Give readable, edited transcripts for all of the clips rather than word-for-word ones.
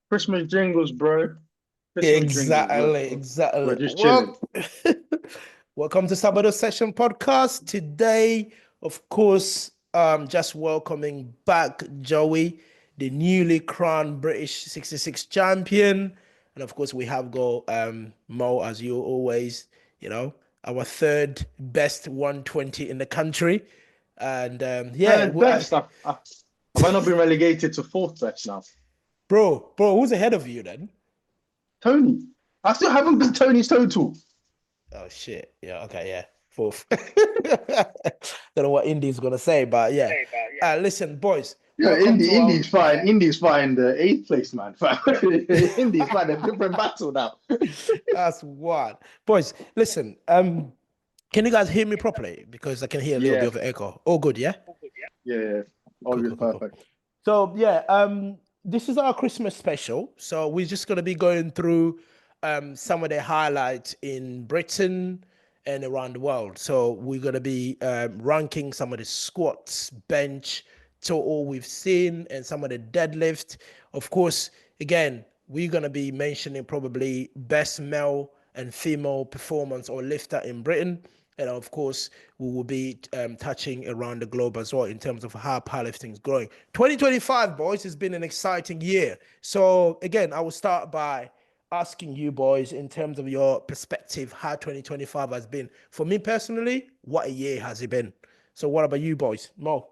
Christmas jingles, bro. Christmas jingles. We're Exactly. just chilling. Well, welcome to Sabado Session Podcast. Today, of course, just welcoming back Joey, the newly crowned British 66 champion. And of course, we have got Mo, as you always, you know, our third best 120 in the country. And Third best. Have I not been relegated to fourth best now? bro, who's ahead of you then? Tony. I still haven't been Tony's total. Oh shit. Yeah, okay, yeah. Fourth. Don't know what Indy's gonna say, but yeah. Listen, boys, Yeah, welcome to our Indy's fine. Indy's fine. The eighth place, man. Indy's fine. A different battle now. that's one. Boys, listen, can you guys hear me properly? Because I can hear a little bit Yeah, of an echo. All good, yeah? yeah. All Cool, cool, good, cool, cool. perfect. So yeah, this is our Christmas special. So we're just gonna be going through some of the highlights in Britain and around the world. So we're gonna be ranking some of the squats, bench, total we've seen, and some of the deadlift. Of course, again, we're gonna be mentioning probably best male and female performance or lifter in Britain. And of course, we will be touching around the globe as well in terms of how powerlifting is growing. 2025, boys, has been an exciting year. So again, I will start by asking you boys in terms of your perspective how 2025 has been. For me personally, what a year has it been? So what about you boys? Mo?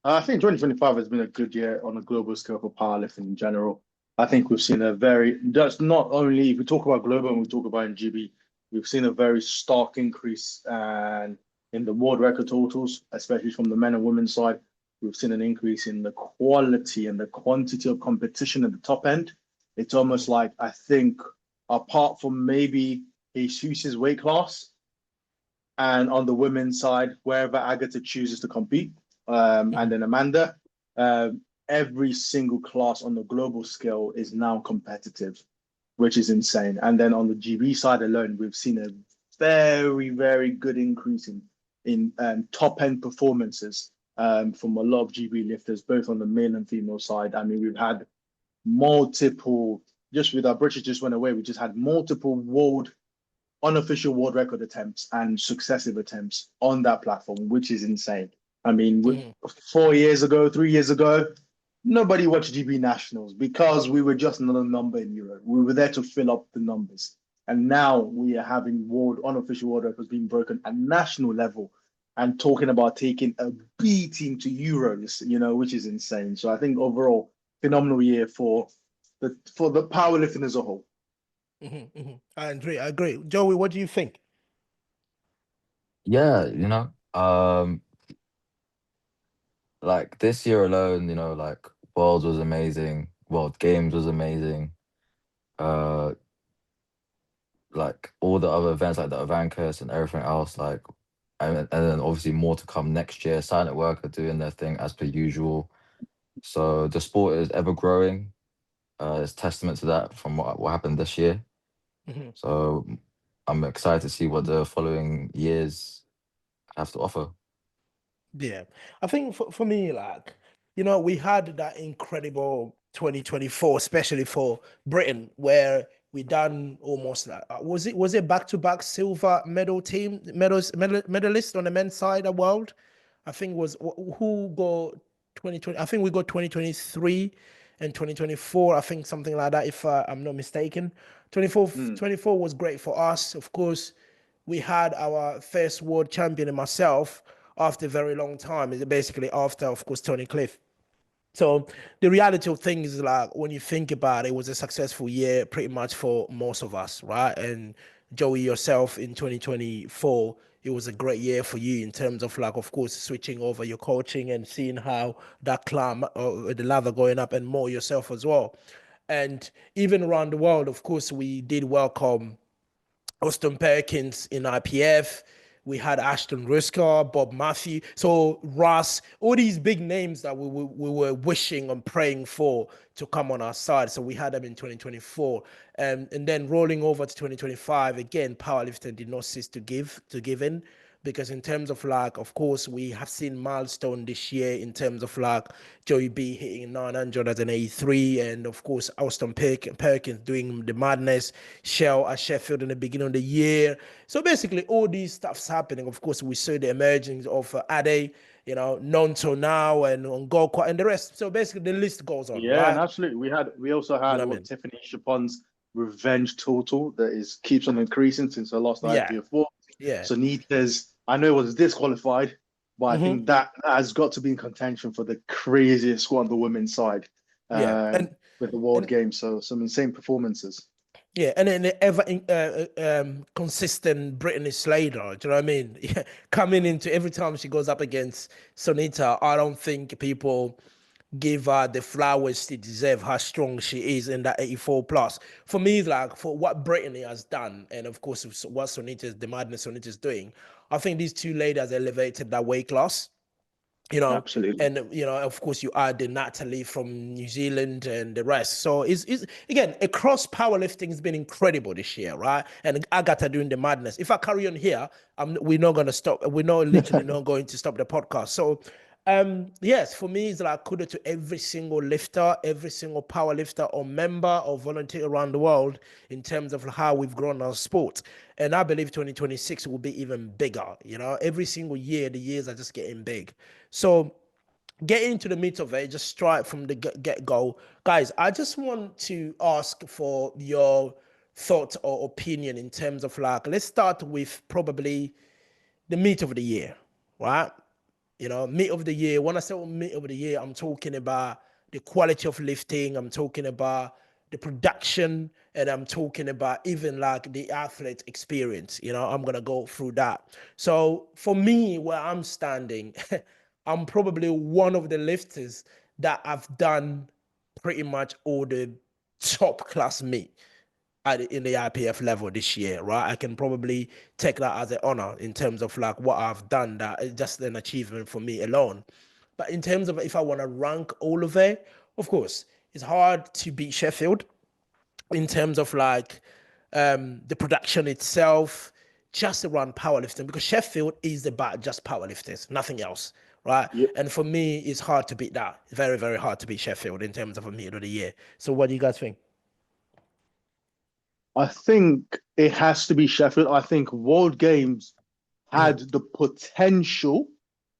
I think 2025 has been a good year on a global scale for powerlifting in general. I think we've seen that's not only, if we talk about global and we talk about in GB, we've seen a very stark increase in the world record totals, especially from the men and women's side. We've seen an increase in the quality and the quantity of competition at the top end. It's almost like, I think, apart from maybe Jesus's weight class, and on the women's side, wherever Agatha chooses to compete, and then Amanda, every single class on the global scale is now competitive, which is insane. And then on the GB side alone, we've seen a very, very good increase in top end performances from a lot of GB lifters, both on the male and female side. I mean, we've had multiple, just with our British just went away, we just had multiple unofficial world record attempts and successive attempts on that platform, which is insane. I mean, 4 years ago, 3 years ago, nobody watched GB Nationals because we were just another number in Europe. We were there to fill up the numbers. And now we are having unofficial world records being broken at national level and talking about taking a beating to Euros, which is insane. So I think overall, phenomenal year for the powerlifting as a whole. I agree. I agree. Joey, what do you think? Yeah, like this year alone, like Worlds was amazing, World Games was amazing. Uh, like all the other events like the Avancus and everything else, like and then obviously more to come next year. Silent Work are doing their thing as per usual. So the sport is ever growing. It's testament to that from what happened this year. Mhm. So I'm excited to see what the following years have to offer. Yeah, I think for me, like, we had that incredible 2024, especially for Britain, where we done almost like, was it back-to-back silver medal team medalist on the men's side of the world? I think it was who got 2020. I think we got 2023 and 2024. I think something like that, if I'm not mistaken. 24, Mm. 24 was great for us. Of course, we had our first world champion and myself after a very long time. Is basically after, of course, Tony Cliff. So the reality of things is like when you think about it, it was a successful year pretty much for most of us, right? And Joey yourself in 2024, it was a great year for you in terms of like, of course, switching over your coaching and seeing how that climb, the ladder going up and more yourself as well. And even around the world, of course, we did welcome Austin Perkins in IPF. We had Ashton Risker, Bob Matthew, so Ross, all these big names that we were wishing and praying for to come on our side. So we had them in 2024, and then rolling over to 2025 again. Powerlifting did not cease to give in, because in terms of like, of course, we have seen milestone this year in terms of like Joey B hitting 983, and of course Austin Perkins doing the madness, Shell at Sheffield in the beginning of the year. So basically, all these stuff's happening. Of course, we saw the emergence of Ade, Nonto now, and Ngokwa and the rest. So basically, the list goes on, Yeah, and right? absolutely. We also You had know what I what mean? Tiffany Chapon's revenge total that is keeps on increasing since her last Yeah, IPO4. yeah. Sonita's, I know it was disqualified, but I Hmm. think that has got to be in contention for the craziest squad on the women's side Yeah, with the World and Games. So some insane performances. yeah, and then the ever consistent Brittany Slater. Do you know what I mean? Yeah, coming into every time she goes up against Sonita, I don't think people give her the flowers she deserves, how strong she is in that 84 plus. For me, like for what Brittany has done, and of course what the madness Sonita is doing, I think these two ladies elevated that weight class. Absolutely. And of course, you add the Natalie from New Zealand and the rest. So it's again across powerlifting has been incredible this year, right? And Agatha doing the madness. If I carry on here, we're not gonna stop. We're not literally not going to stop the podcast. So yes, for me, it's like kudos to every single lifter, every single power lifter or member or volunteer around the world in terms of how we've grown our sport. And I believe 2026 will be even bigger. Every single year, the years are just getting big. So getting into the meat of it, just straight from the get go, guys. I just want to ask for your thoughts or opinion in terms of like, let's start with probably the meat of the year, right? Meat of the year. When I say meat of the year, I'm talking about the quality of lifting. I'm talking about the production, and I'm talking about even like the athlete experience. I'm gonna go through that. So for me, where I'm standing, I'm probably one of the lifters that have done pretty much all the top class meat in the IPF level this year, right? I can probably take that as an honor in terms of like what I've done. That is just an achievement for me alone. But in terms of if I want to rank all of it, of course, it's hard to beat Sheffield in terms of like the production itself, just around powerlifting, because Sheffield is about just powerlifters, nothing else, right? Yep. And for me, it's hard to beat that. Very, very hard to beat Sheffield in terms of a meet of the year. So, what do you guys think? I think it has to be Sheffield. I think World Games Mm, had the potential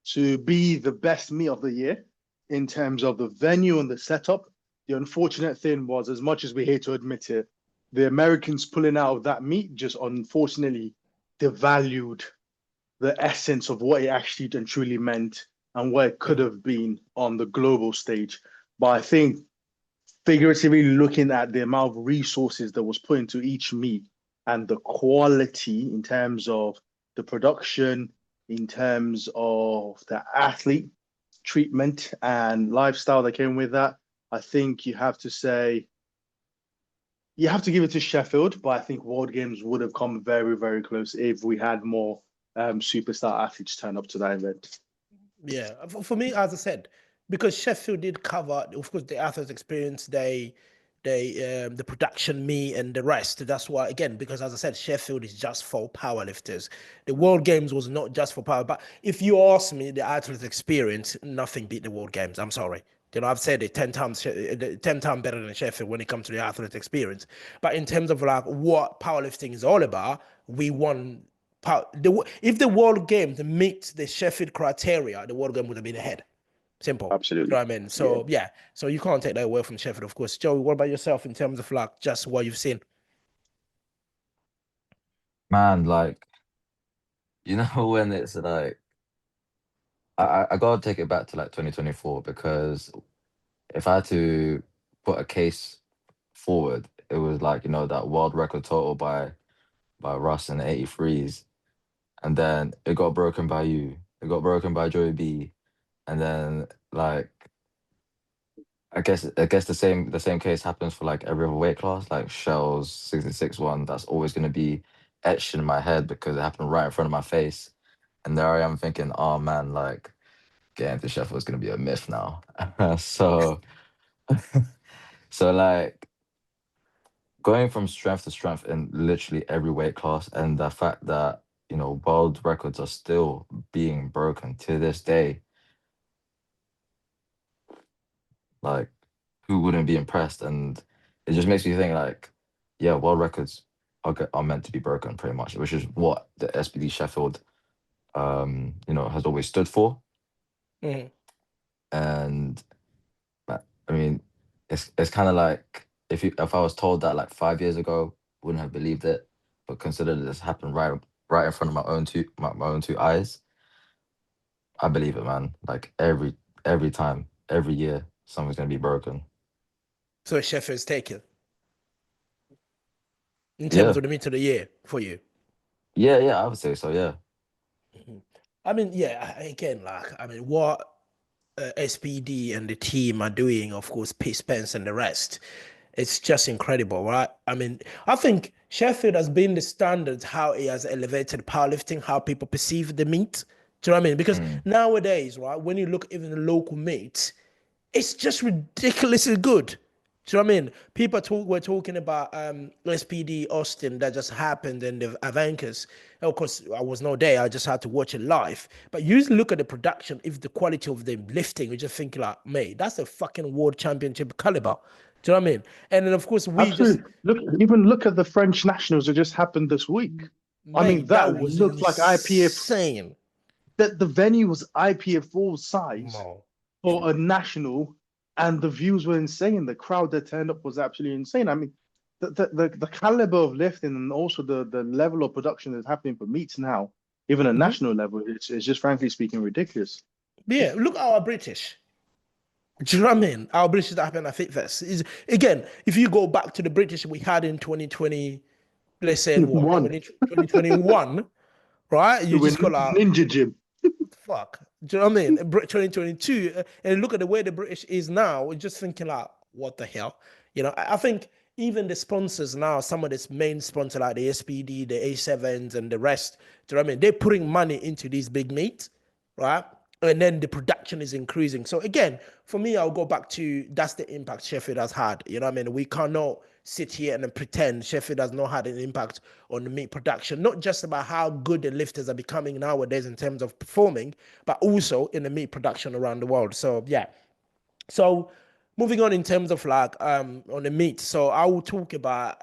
to be the best meet of the year in terms of the venue and the setup. The unfortunate thing was, as much as we hate to admit it, the Americans pulling out of that meet just unfortunately devalued the essence of what it actually and truly meant and what it could mm, have been on the global stage. But I think figuratively looking at the amount of resources that was put into each meet and the quality in terms of the production, in terms of the athlete treatment and lifestyle that came with that, I think you have to give it to Sheffield, but I think World Games would have come very, very close if we had more superstar athletes turn up to that event. yeah, for me, as I said, because Sheffield did cover, of course, the athletes experience, the production, me, and the rest. That's why, again, because as I said, Sheffield is just for powerlifters. The World Games was not just for power. But if you ask me, the athletes experience, nothing beat the World Games. I'm sorry. I've said it 10 times, 10 times better than Sheffield when it comes to the athlete experience. But in terms of like what powerlifting is all about, we won. If the World Games meet the Sheffield criteria, the World Game would have been ahead. Simple. You know Absolutely. what I mean? Yeah. So yeah, so you can't take that away from Sheffield, of course. Joey, what about yourself in terms of like just what you've seen? Man, like, when it's like I gotta take it back to like 2024 because if I had to put a case forward, it was like, that world record total by Russ in the 83s. And then it got broken by you. It got broken by Joey B. And then like I guess the same case happens for like every other weight class, like Shell's 66 one, that's always gonna be etched in my head because it happened right in front of my face. And there I am thinking, oh man, like getting to Sheffield is gonna be a myth now. So so like going from strength to strength in literally every weight class, and the fact that you know, world records are still being broken to this day. Like, who wouldn't be impressed? And it just makes me think, like, yeah, world records are meant to be broken, pretty much, which is what the SPD Sheffield, you know, has always stood for. Mhm. And I mean, it's kind of like if I was told that like 5 years ago, wouldn't have believed it. But consider this happened right in front of my own two eyes. I believe it, man. Like every time, every year, something's gonna be broken. So Sheffield's taken in terms Yeah, of the meat of the year for you. yeah, I would say so. Yeah. Mhm. I mean, yeah, again, like, I mean, what SPD and the team are doing, of course, Pete Spence and the rest, it's just incredible, right? I mean, I think Sheffield has been the standard how it has elevated powerlifting, how people perceive the meat. Do you know what I mean? Because Mm, nowadays, right, when you look even the local meat, it's just ridiculously good. Do you know what I mean? Were talking about SPD Austin that just happened in the Avankers. Of course, I was not there. I just had to watch it live. But you look at the production, if the quality of the lifting, you just think like, mate, that's a fucking world championship caliber. Do you know what I mean? And then of course we just, Absolutely. Look at the French nationals that just happened this week. I mean, mate, that that was looked like IPF. insane. That the venue was IPF full size Mo. for a national, and the views were insane. The crowd that turned up was absolutely insane. I mean, the caliber of lifting and also the level of production that's happening for meets now, even at Mhm. national level, it's just frankly speaking ridiculous. Yeah, look at our British. Do you know what I mean? Our British that happened at FitFest is again, if you go back to the British we had in 2020, let's say in what One, 2021, right? You we're just got like Ninja Gym. fuck. Do you know what I mean? 2022, and look at the way the British is now. We're just thinking like, what the hell? You know, I think even the sponsors now, some of this main sponsor like the SPD, the A7s, and the rest. Do you know what I mean? They're putting money into these big meets, right? And then the production is increasing. So again, for me, I'll go back to that's the impact Sheffield has had. You know what I mean? We cannot sit here and pretend Sheffield has not had an impact on the meat production, not just about how good the lifters are becoming nowadays in terms of performing, but also in the meat production around the world. So yeah. So moving on in terms of like on the meat. So I will talk about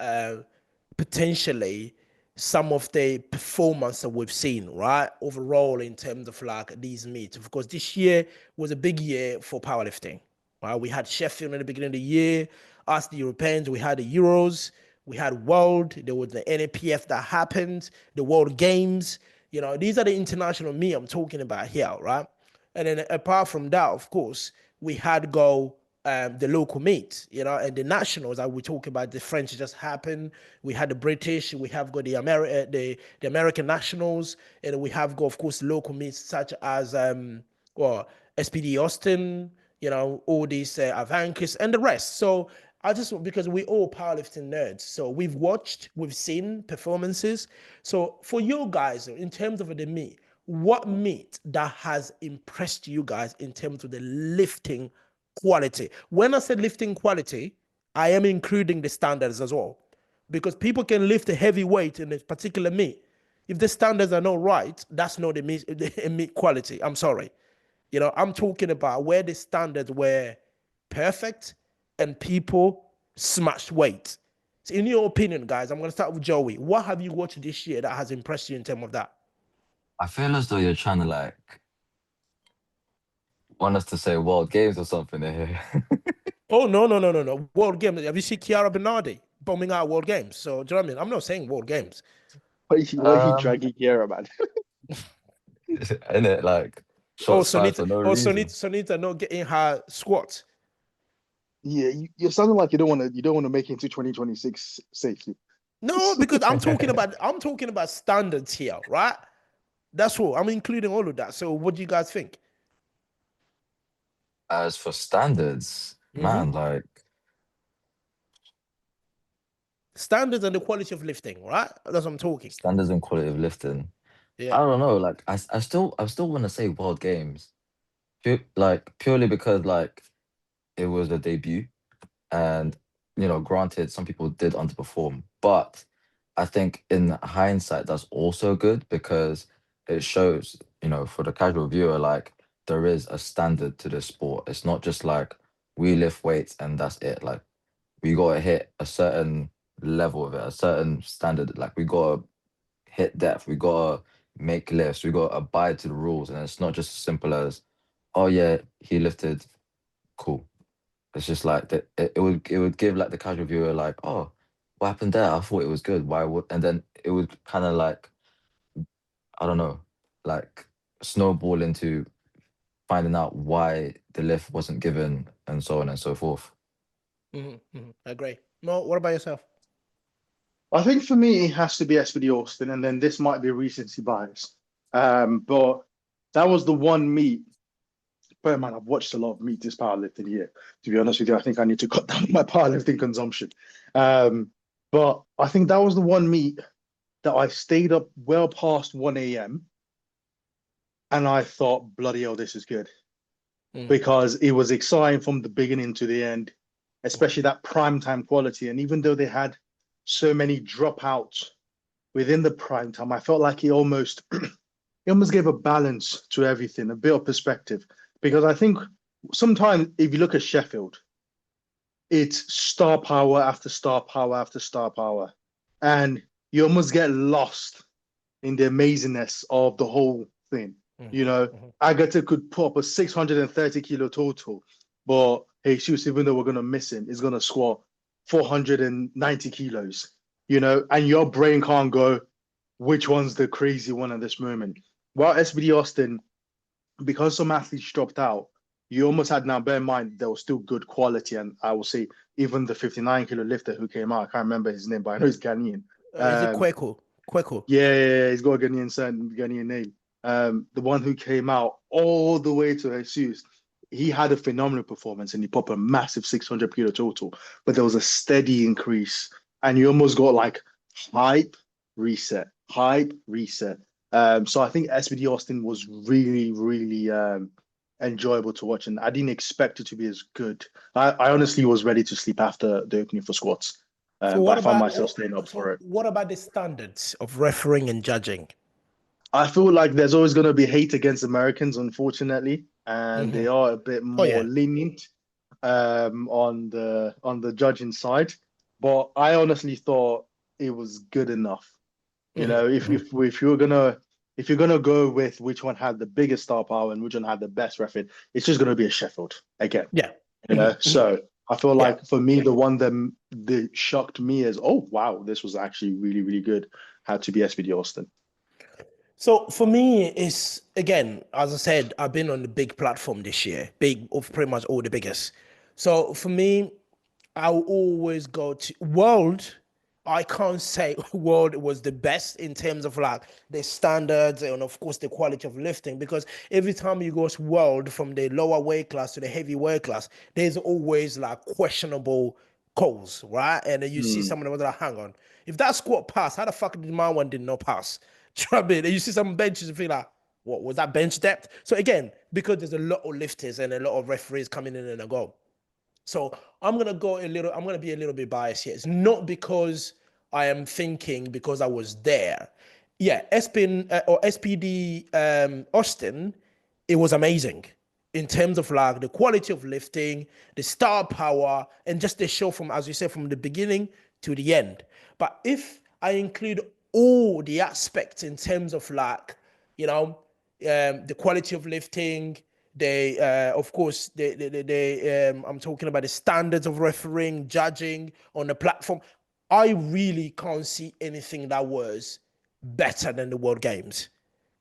potentially some of the performance that we've seen, right? Overall, in terms of like these meets. Of course, this year was a big year for powerlifting. Right? We had Sheffield in the beginning of the year. Us, the Europeans, we had the Euros, we had World, there was the NAPF that happened, the World Games. You know, these are the international meet I'm talking about here, right? And then apart from that, of course, we had go the local meet, you know, and the nationals. I would talk about the French just happened. We had the British. We have got the American nationals, and we have got, of course, local meets such as well SPD Austin, you know, all these Avankis and the rest. So I just because we all powerlifting nerds, so we've watched, we've seen performances. So for you guys, in terms of the meet, what meet that has impressed you guys in terms of the lifting quality? When I said lifting quality, I am including the standards as well, because people can lift a heavy weight in a particular meet. If the standards are not right, that's not the meat quality. I'm sorry. You know, I'm talking about where the standards were perfect and people smashed weight. So in your opinion, guys, I'm going to start with Joey. What have you watched this year that has impressed you in terms of that? I feel as though you're trying to like want us to say world games or something here. Oh, no, no, no, no, no. World Games. Have you seen Chiara Bernardi bombing out World Games? So, do you know what I mean? I'm not saying World Games. What he um, dragging here about? in it like shots fired for no reason. Sonita not getting her squat. Yeah, you're sounding like you don't want to make it into 2026 safely. No, because I'm talking about standards here, right? That's all. I'm including all of that. So, what do you guys think? As for standards, Mm-hmm. man, like Standards and the quality of lifting, right? That's what I'm talking. standards and quality of lifting. I Yeah. don't know. Like I still want to say world games, like purely because like it was a debut, and you know, granted, some people did underperform, but I think in hindsight, that's also good because it shows, for the casual viewer, like there is a standard to this sport. It's not just like we lift weights and that's it. Like we gotta hit a certain level of it, a certain standard. Like we gotta hit depth, we gotta make lifts, we gotta abide to the rules. And it's not just as simple as, oh yeah, he lifted, cool. It's just like that. It would give like the casual viewer like, oh, what happened there? I thought it was good. Why would? And then it would kind of like, I don't know, like snowball into finding out why the lift wasn't given and so on and so forth. I agree. No, what about yourself? I think for me, it has to be SPD Austin, and then this might be recency bias. But that was the one meet. But man, I've watched a lot of meet this powerlifting year. To be honest with you, I think I need to cut down my powerlifting consumption. But I think that was the one meet that I stayed up well past 1 a.m. and I thought, bloody hell, this is good. Because it was exciting from the beginning to the end, especially that prime time quality. And even though they had so many dropouts within the prime time, I felt like it almost gave a balance to everything, a bit of perspective. Because I think sometimes if you look at Sheffield, it's star power after star power after star power. And you almost get lost in the amazingness of the whole thing. Agatha could put up a 630 kilo total, but Jesus, even though we're going to miss him, is going to squat 490 kilos, and your brain can't go, which one's the crazy one at this moment? While SBD Austin, because some athletes dropped out, you almost had, now bear in mind, there was still good quality. And I will say, even the 59 kilo lifter who came out, I can't remember his name, but I know he's Ghanaian. Is it Kweko? Kweko. Yeah, he's got a Ghanaian name. The one who came out all the way to Jesus, he had a phenomenal performance and he popped a massive 600 kilo total, but there was a steady increase and you almost got like hype, reset. So I think SBD Austin was really, really enjoyable to watch, and I didn't expect it to be as good. I honestly was ready to sleep after the opening for squats. But I found myself staying up for it. What about the standards of refereeing and judging? I feel like there's always going to be hate against Americans, unfortunately, and they are a bit more lenient on the judging side. But I honestly thought it was good enough. If you're gonna go with which one had the biggest star power and which one had the best record, it's just gonna be a Sheffield again. Yeah. So I feel like for me, the one that shocked me is, oh wow, this was actually really, really good, had to be SBD Austin. So for me, it's, again, as I said, I've been on the big platform this year, big of pretty much all the biggest. So for me, I'll always go to World. I can't say World was the best in terms of like the standards and of course the quality of lifting, because every time you go to World from the lower weight class to the heavy weight class, there's always like questionable calls, right? And then you see someone that was like, hang on, if that squat passed, how the fuck did my one did not pass? Do you know what I mean? And you see some benches and feel like, what was that bench depth? So again, because there's a lot of lifters and a lot of referees coming in and a go. So I'm gonna be a little bit biased here. It's not because I am thinking because I was there. Yeah, SPD Austin, it was amazing in terms of like the quality of lifting, the star power, and just the show from, as you said, from the beginning to the end. But if I include all the aspects in terms of like, the quality of lifting, of course, I'm talking about the standards of refereeing, judging on the platform. I really can't see anything that was better than the World Games.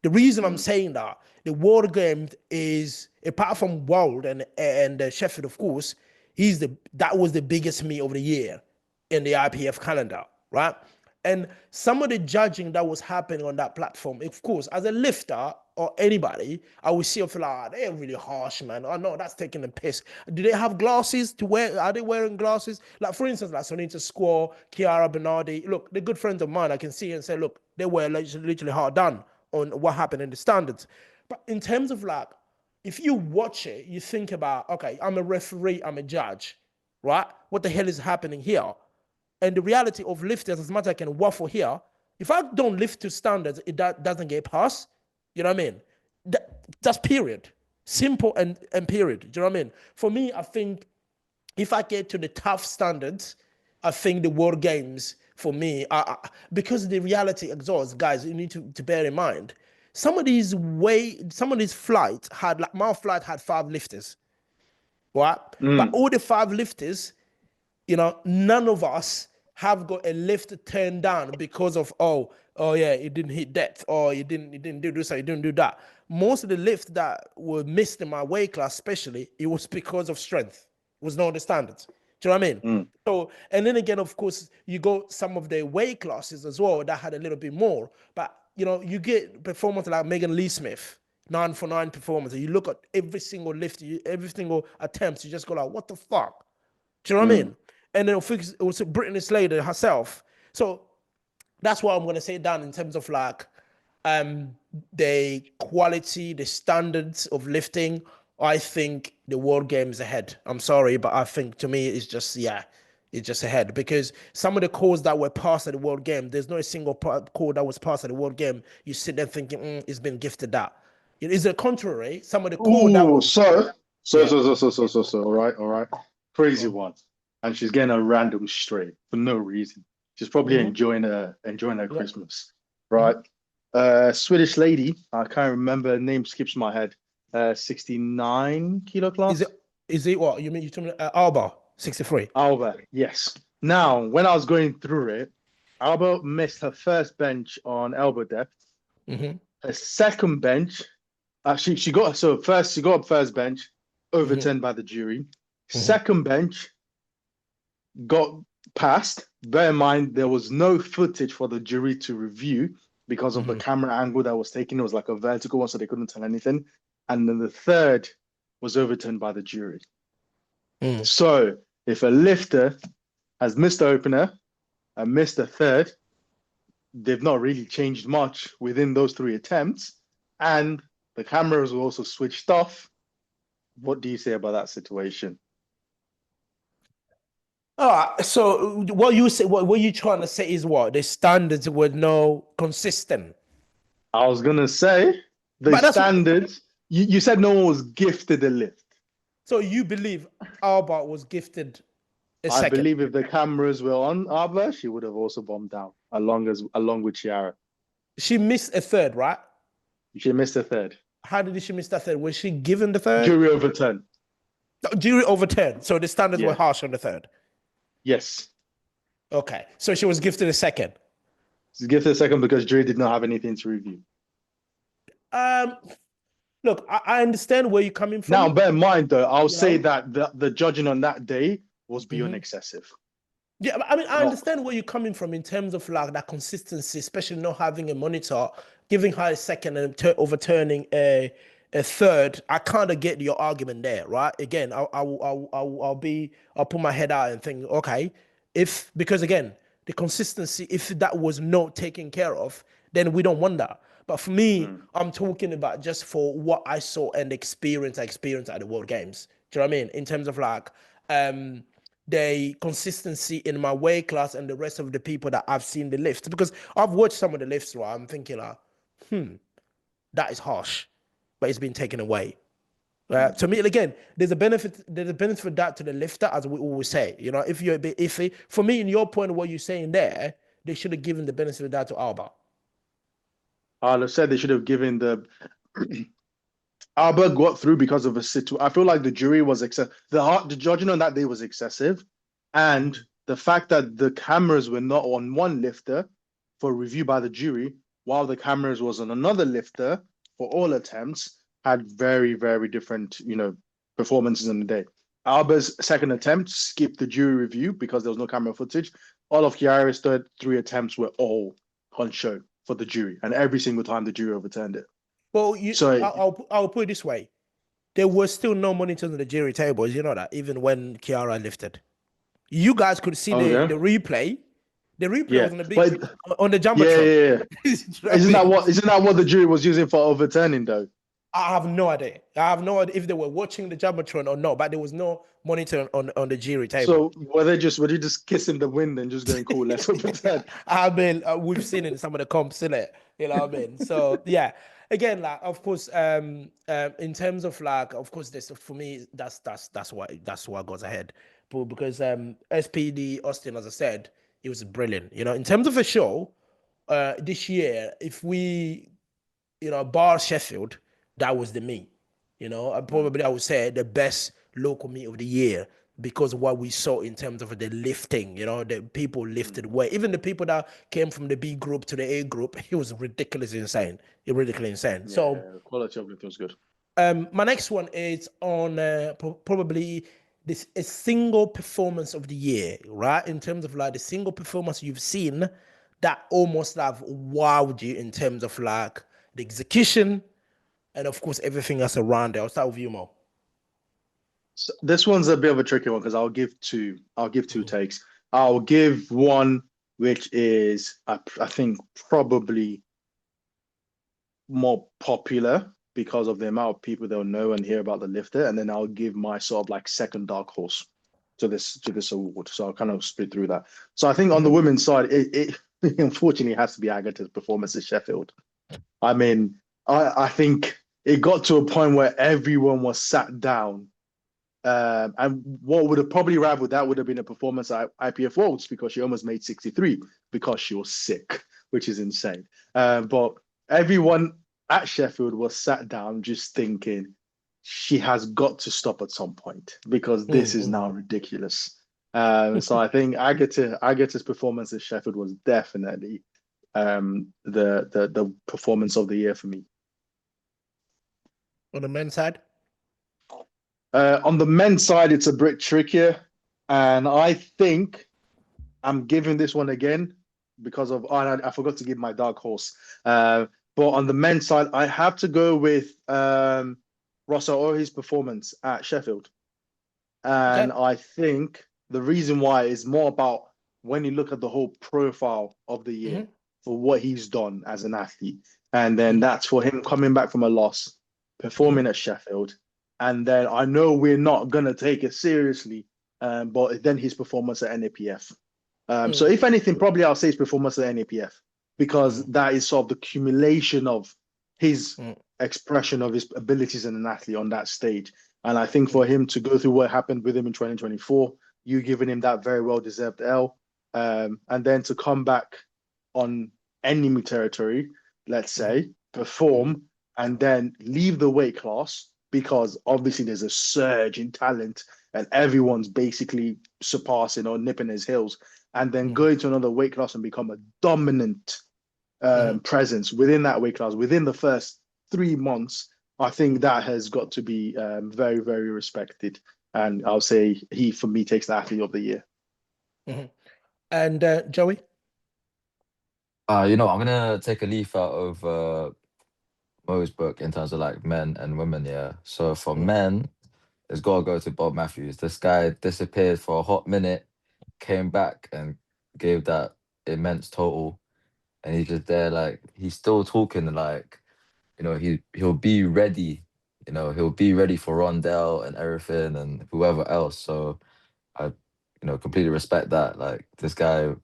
The reason I'm saying that, the World Games is, apart from World and Sheffield, of course, that was the biggest meet of the year in the IPF calendar, right? And some of the judging that was happening on that platform, of course, as a lifter or anybody, I would see of like, they're really harsh, man. Oh no, that's taking the piss. Do they have glasses to wear? Are they wearing glasses? Like, for instance, like Sonita Squaw, Chiara Bernardi, look, they're good friends of mine. I can see and say, look, they were literally hard done on what happened in the standards. But in terms of like, if you watch it, you think about, okay, I'm a referee, I'm a judge, right? What the hell is happening here? And the reality of lifters, as much as I can waffle here, if I don't lift to standards, it doesn't get passed. You know what I mean? That's period. Simple and period. Do you know what I mean? For me, I think if I get to the tough standards, I think the World Games for me, because the reality exhausts, guys, you need to bear in mind. Some of these flights had, like my flight had 5 lifters, right? But all the 5 lifters, you know, none of us have got a lift turned down because of, oh yeah, it didn't hit depth, or you didn't do this, or you didn't do that. Most of the lifts that were missed in my weight class, especially, it was because of strength. It was not the standards. Do you know what I mean? So, and then again, of course, you go some of the weight classes as well that had a little bit more. But, you know, you get performance like Megan Lee Smith, 9 for 9 performance. You look at every single lift, every single attempt, you just go like, what the fuck? Do you know what I mean? And then also Brittany Slater herself. So that's what I'm going to say down in terms of like the quality, the standards of lifting. I think the World Games ahead. I'm sorry, but I think to me it's just ahead, because some of the calls that were passed at the World Game, there's not a single call that was passed at the World Game. You sit there thinking, it's been gifted that. It is the contrary. Some of the call that was all right. Crazy one. And she's getting a random straight for no reason. She's probably enjoying her Christmas. Right. Swedish lady, I can't remember, her name skips my head. 69 kilo class. Is it what you mean? You told me Alba 63. Alba, yes. Now, when I was going through it, Alba missed her first bench on elbow depth. Her second bench, she got up first bench, overturned by the jury. Second bench got passed. Bear in mind, there was no footage for the jury to review because of the camera angle that was taken. It was like a vertical one, so they couldn't tell anything. And then the third was overturned by the jury. So if a lifter has missed the opener and missed the third, they've not really changed much within those 3 attempts. And the cameras were also switched off. What do you say about that situation? So what you trying to say is what? The standards were no consistent. I was going to say the standards... You said no one was gifted a lift. So you believe Alba was gifted a second? I believe if the cameras were on Alba, she would have also bombed out along with Chiara. She missed a third, right? She missed a third. How did she miss that third? Was she given the third? Jury overturned. Jury overturned. So the standards were harsh on the third. Yes. Okay. So she was gifted a second. She was gifted a second because jury did not have anything to review. Look, I understand where you're coming from. Now, bear in mind, though, I'll say that the judging on that day was beyond excessive. Yeah, I mean, I understand where you're coming from in terms of like that consistency, especially not having a monitor, giving her a second and overturning a third. I kind of get your argument there, right? Again, I'll put my head out and think, okay, because again, the consistency, if that was not taken care of, then we don't want that. But for me, I'm talking about just for what I saw and experience at the World Games. Do you know what I mean? In terms of like the consistency in my weight class and the rest of the people that I've seen the lifts. Because I've watched some of the lifts, right? I'm thinking like, that is harsh, but it's been taken away. To me, again, there's a benefit for that to the lifter, as we always say. You know, if you're a bit iffy, for me, in your point of what you're saying there, they should have given the benefit of that to Alba. I said they should have given the Albert got through because of a situation. I feel like the jury was excessive. The judging on that day was excessive, and the fact that the cameras were not on one lifter for review by the jury, while the cameras was on another lifter for all attempts, had very, very different, performances in the day. Albert's second attempt skipped the jury review because there was no camera footage. All of Chiara's third 3 attempts were all on show for the jury, and every single time the jury overturned it. Well, I'll put it this way: there was still no monitors on the jury tables. You know that, even when Chiara lifted, you guys could see the replay. The replay was on the big on the jumbotron. Yeah. Isn't that what the jury was using for overturning though? I have no idea. I have no idea if they were watching the Jumbotron or not, but there was no monitor on the jury table. So were they just kissing the wind and just going cool, let's hope it's that. I mean, we've seen it in some of the comps, isn't it? You know what I mean? So yeah, again, like of course, in terms of like, of course, this for me, that's what goes ahead. But because SPD Austin, as I said, it was brilliant. You know, in terms of a show, this year, if we, you know, bar Sheffield, that was the meet. You know, probably I would say the best local meet of the year because of what we saw in terms of the lifting. You know, the people lifted weight. Even the people that came from the B group to the A group, it was ridiculously insane. Ridiculously insane. Yeah, So quality of it was good. my next one is on probably this a single performance of the year, right? In terms of like the single performance you've seen that almost have wowed you in terms of like the execution and of course everything else around it. I'll start with you, Mo. So this one's a bit of a tricky one because I'll give two. I'll give two takes. I'll give one which is I think probably more popular because of the amount of people they'll know and hear about the lifter, and then I'll give my sort of like second dark horse to this award. So I'll kind of split through that. So I think on the women's side, it unfortunately has to be Agatha's performance at Sheffield. I mean, I think it got to a point where everyone was sat down. And what would have probably rivaled that would have been a performance at IPF Worlds because she almost made 63 because she was sick, which is insane. But everyone at Sheffield was sat down just thinking she has got to stop at some point because this is now ridiculous. So I think Agatha's performance at Sheffield was definitely the performance of the year for me. On the men's side? On the men's side, it's a bit trickier. And I think I'm giving this one again because of, I forgot to give my dark horse. But on the men's side, I have to go with Rossa Ori's performance at Sheffield. And I think the reason why is more about when you look at the whole profile of the year for what he's done as an athlete. And then that's for him coming back from a loss, performing at Sheffield. And then I know we're not going to take it seriously, but then his performance at NAPF. So if anything, probably I'll say his performance at NAPF because that is sort of the accumulation of his expression of his abilities as an athlete on that stage. And I think for him to go through what happened with him in 2024, you giving him that very well-deserved L, and then to come back on enemy territory, let's say, perform, and then leave the weight class because obviously there's a surge in talent and everyone's basically surpassing or nipping his heels, and then go into another weight class and become a dominant presence within that weight class within the first 3 months. I think that has got to be very, very respected. And I'll say he, for me, takes the athlete of the year. And Joey? I'm gonna take a leaf out of Mo's book in terms of like men and women. Yeah. So for men, it's gotta go to Bob Matthews. This guy disappeared for a hot minute, came back and gave that immense total, and he's just there like he's still talking like he'll be ready. He'll be ready for Rondell and everything and whoever else. So I completely respect that. Like this guy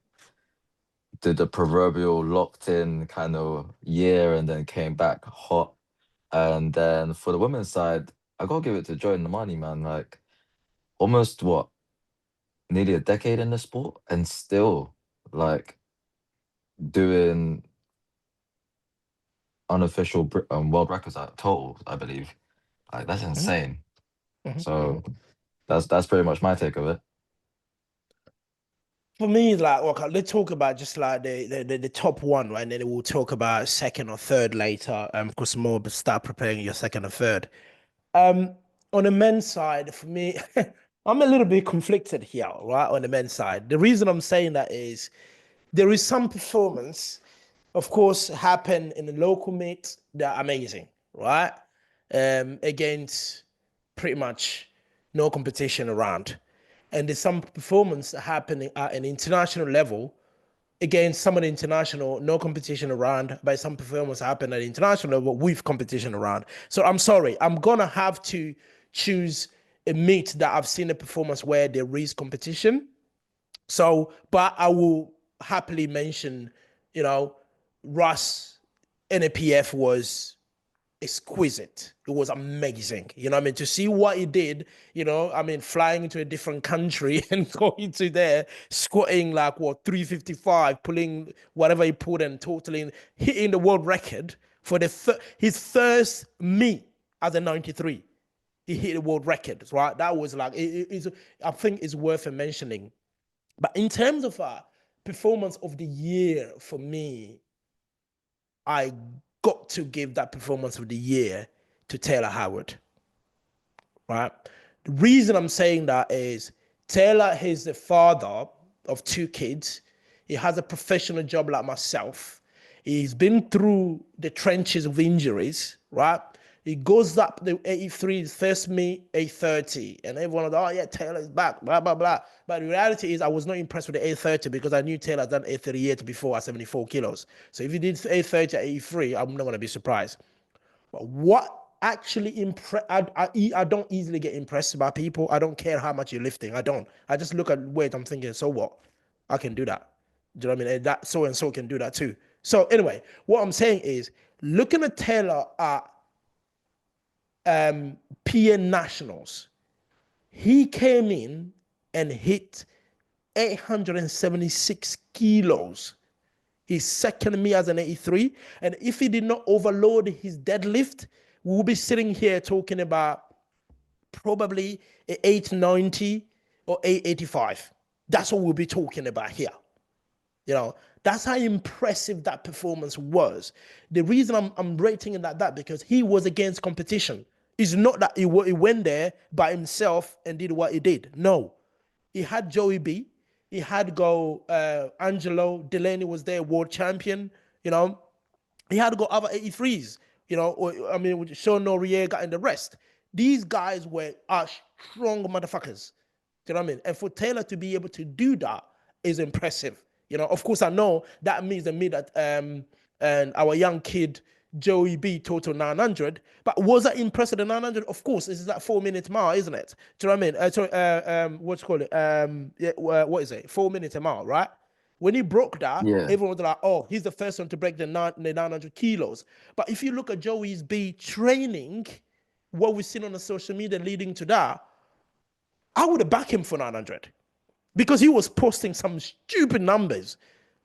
did the proverbial locked in kind of year and then came back hot. And then for the women's side, I gotta give it to Joy Namani, man. Like almost nearly a decade in the sport and still like doing unofficial world records at total, I believe. Like that's insane. So that's pretty much my take of it. For me, like, okay, let's talk about just like the top one, right? And then we'll talk about second or third later. Of course, more, but start preparing your second or third. On the men's side, for me, I'm a little bit conflicted here, right? On the men's side. The reason I'm saying that is there is some performance, of course, happen in the local meets that are amazing, right? Against pretty much no competition around. And there's some performance happening at an international level against someone international, no competition around, but some performance happened at international, but with competition around. So I'm sorry, I'm gonna have to choose a meet that I've seen a performance where there is competition. So, but I will happily mention, Russ NAPF was exquisite. It was amazing. You know what I mean? To see what he did, flying into a different country and going to there, squatting like 355, pulling whatever he pulled and totally hitting the world record for his first meet as a 93. He hit the world record, right? That was like, I think it's worth mentioning. But in terms of performance of the year for me, I got to give that performance of the year to Taylor Howard, right? The reason I'm saying that is Taylor is the father of 2 kids. He has a professional job like myself. He's been through the trenches of injuries, right? He goes up the 83, first meet, 830. And everyone was, oh, yeah, Taylor's back, blah, blah, blah. But the reality is I was not impressed with the 830 because I knew Taylor had done 838 before at 74 kilos. So if he did 830 at 83, I'm not going to be surprised. But what actually I don't easily get impressed by people. I don't care how much you're lifting. I don't. I just look at weight. I'm thinking, so what? I can do that. Do you know what I mean? That so and so can do that too. So anyway, what I'm saying is looking at Taylor at PN Nationals, he came in and hit 876 kilos. His second me as an 83. And if he did not overload his deadlift, we'll be sitting here talking about probably 890 or 885. That's what we'll be talking about here. That's how impressive that performance was. The reason I'm rating it like that because he was against competition. It's not that he went there by himself and did what he did. No. He had Joey B. He had Angelo. Delaney was there, world champion. He had to go other 83s. With Sean Noriega and the rest. These guys are strong motherfuckers. Do you know what I mean? And for Taylor to be able to do that is impressive. Of course, I know that means the me that and our young kid Joey B total 900. But was that impressive? The 900, of course, this is that 4-minute mile, isn't it? Do you know what I mean? What's it called? What is it? 4 minutes a mile, right? When he broke that, everyone was like, "Oh, he's the first one to break the 900 kilos." But if you look at Joey's B training, what we've seen on the social media leading to that, I would have backed him for 900 because he was posting some stupid numbers.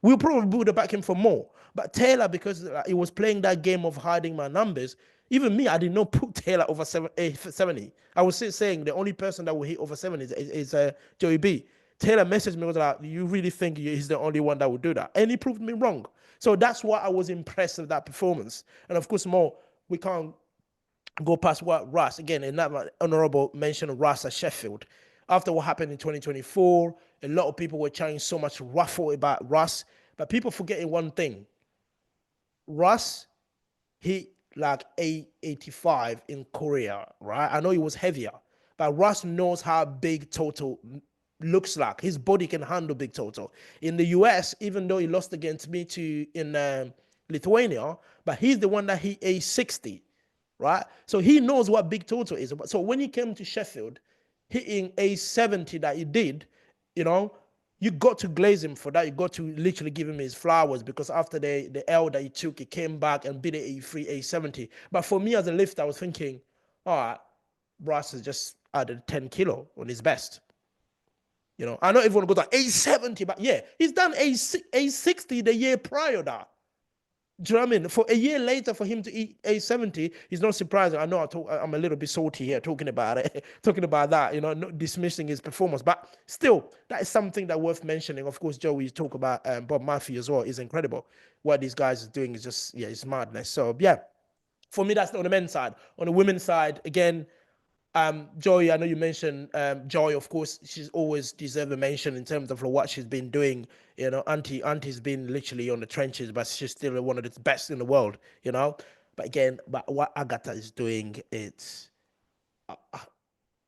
We probably would have backed him for more. But Taylor, because he was playing that game of hiding my numbers, even me, I did not put Taylor over 70. I was saying the only person that will hit over 70 is Joey B. Taylor messaged me, was like, you really think he's the only one that would do that? And he proved me wrong. So that's why I was impressed with that performance. And of course, we can't go past what Russ, again, another honorable mention of Russ at Sheffield. After what happened in 2024, a lot of people were trying so much ruffle about Russ, but people forgetting one thing. Russ hit like 885 in Korea, right? I know he was heavier, but Russ knows how big total looks like. His body can handle big total. In the US, even though he lost against me in Lithuania, but he's the one that hit 860, right? So he knows what big total is. So when he came to Sheffield, hitting 870 that he did, you got to glaze him for that. You got to literally give him his flowers because after the L that he took, he came back and beat it 83, 870. But for me as a lifter, I was thinking, all right, Russ has just added 10 kilo on his best. I know everyone goes like 870, but yeah, he's done 860 the year prior that. Do you know what I mean? For a year later, for him to eat 870, he's not surprising. I know I'm a little bit salty here talking about it, talking about that, not dismissing his performance. But still, that is something that worth mentioning. Of course, Joey talk about Bob Murphy as well is incredible. What these guys are doing is just, it's madness. So, yeah, for me, that's on the men's side. On the women's side, again, Joy, I know you mentioned Joy, of course, she's always deserved a mention in terms of what she's been doing. Auntie's been literally on the trenches, but she's still one of the best in the world, But again, what Agatha is doing, it's,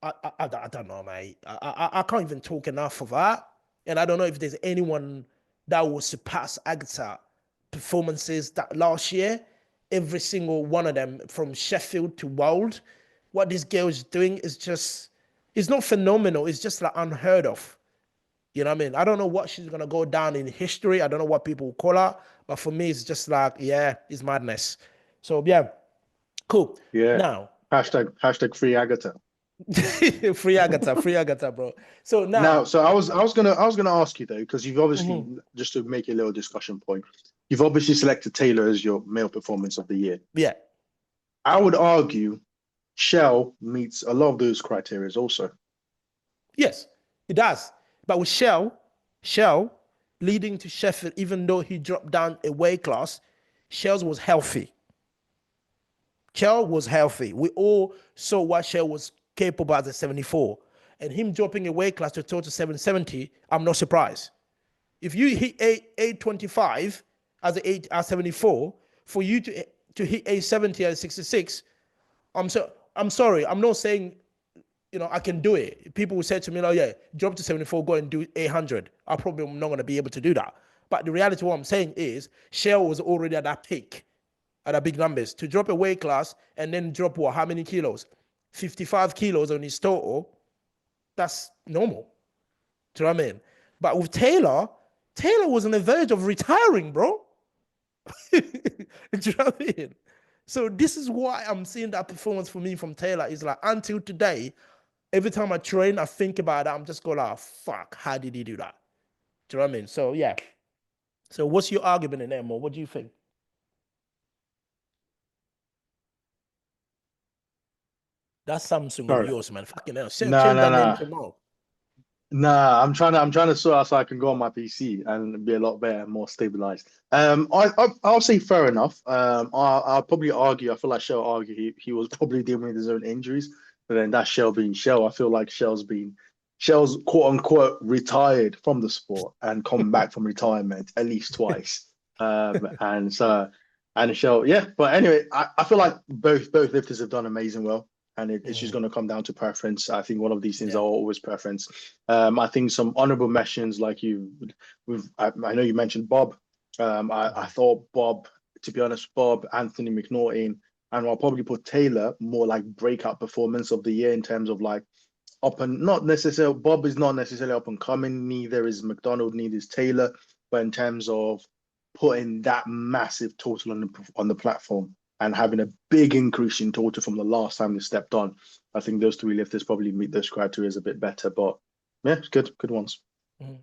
I don't know, mate. I can't even talk enough of her. And I don't know if there's anyone that will surpass Agatha performances that last year. Every single one of them, from Sheffield to World, what this girl is doing is just, it's not phenomenal. It's just like unheard of. You know what I mean? I don't know what she's gonna go down in history. I don't know what people will call her, but for me, it's just like, yeah, it's madness. So yeah, cool. Yeah. Now, Hashtag free Agatha. free Agatha, bro. So Now, now, so I was gonna ask you though, because you've obviously, mhm, just to make a little discussion point, you've obviously selected Taylor as your male performance of the year. yeah, I would argue Shell meets a lot of those criteria also. yes, it does. But with Shell leading to Sheffield, even though he dropped down a weight class, Shell's was healthy. Shell was healthy. We all saw what Shell was capable as a 74. And him dropping a weight class to total 770, I'm not surprised. If you hit 825 as a 74, for you to hit 870 at 66, I'm sorry. I'm not saying, I can do it. People will say to me, oh yeah, drop to 74, go and do 800. I probably am not going to be able to do that. But the reality of what I'm saying is Shell was already at that peak, at the big numbers. To drop a weight class and then drop what? How many kilos? 55 kilos on his total. That's normal. Do you know what I mean? But with Taylor was on the verge of retiring, bro. Do you know what I mean? So this is why I'm seeing that performance for me from Taylor is like, until today, every time I train, I think about that. I'm just going like, fuck, how did he do that? Do you know what I mean? So yeah. So what's your argument in there, Mo? What do you think? That's Samsung of Sorry. yours, man. Fucking hell. No, Change no, that name no. tomorrow. Nah, I'm trying to sort out so I can go on my PC and be a lot better, more stabilized. I'll say fair enough. I'll probably argue. I feel like Shell argue he was probably dealing with his own injuries, but then that Shell being Shell, I feel like Shell's quote unquote retired from the sport and come back from retirement at least twice. And Shell, yeah. But anyway, I feel like both lifters have done amazing well. And it's just going to come down to preference. I think one of these things Yeah. are always preference. I think some honorable mentions, like I know you mentioned Bob. I thought Bob, to be honest, Bob, Anthony McNaughton, and I'll probably put Taylor more like breakout performance of the year in terms of like not necessarily, Bob is not necessarily up and coming, neither is McDonald, neither is Taylor, but in terms of putting that massive total on the platform and having a big increase in total from the last time they stepped on. I think those three lifters probably meet those criteria a bit better, but yeah, it's good ones.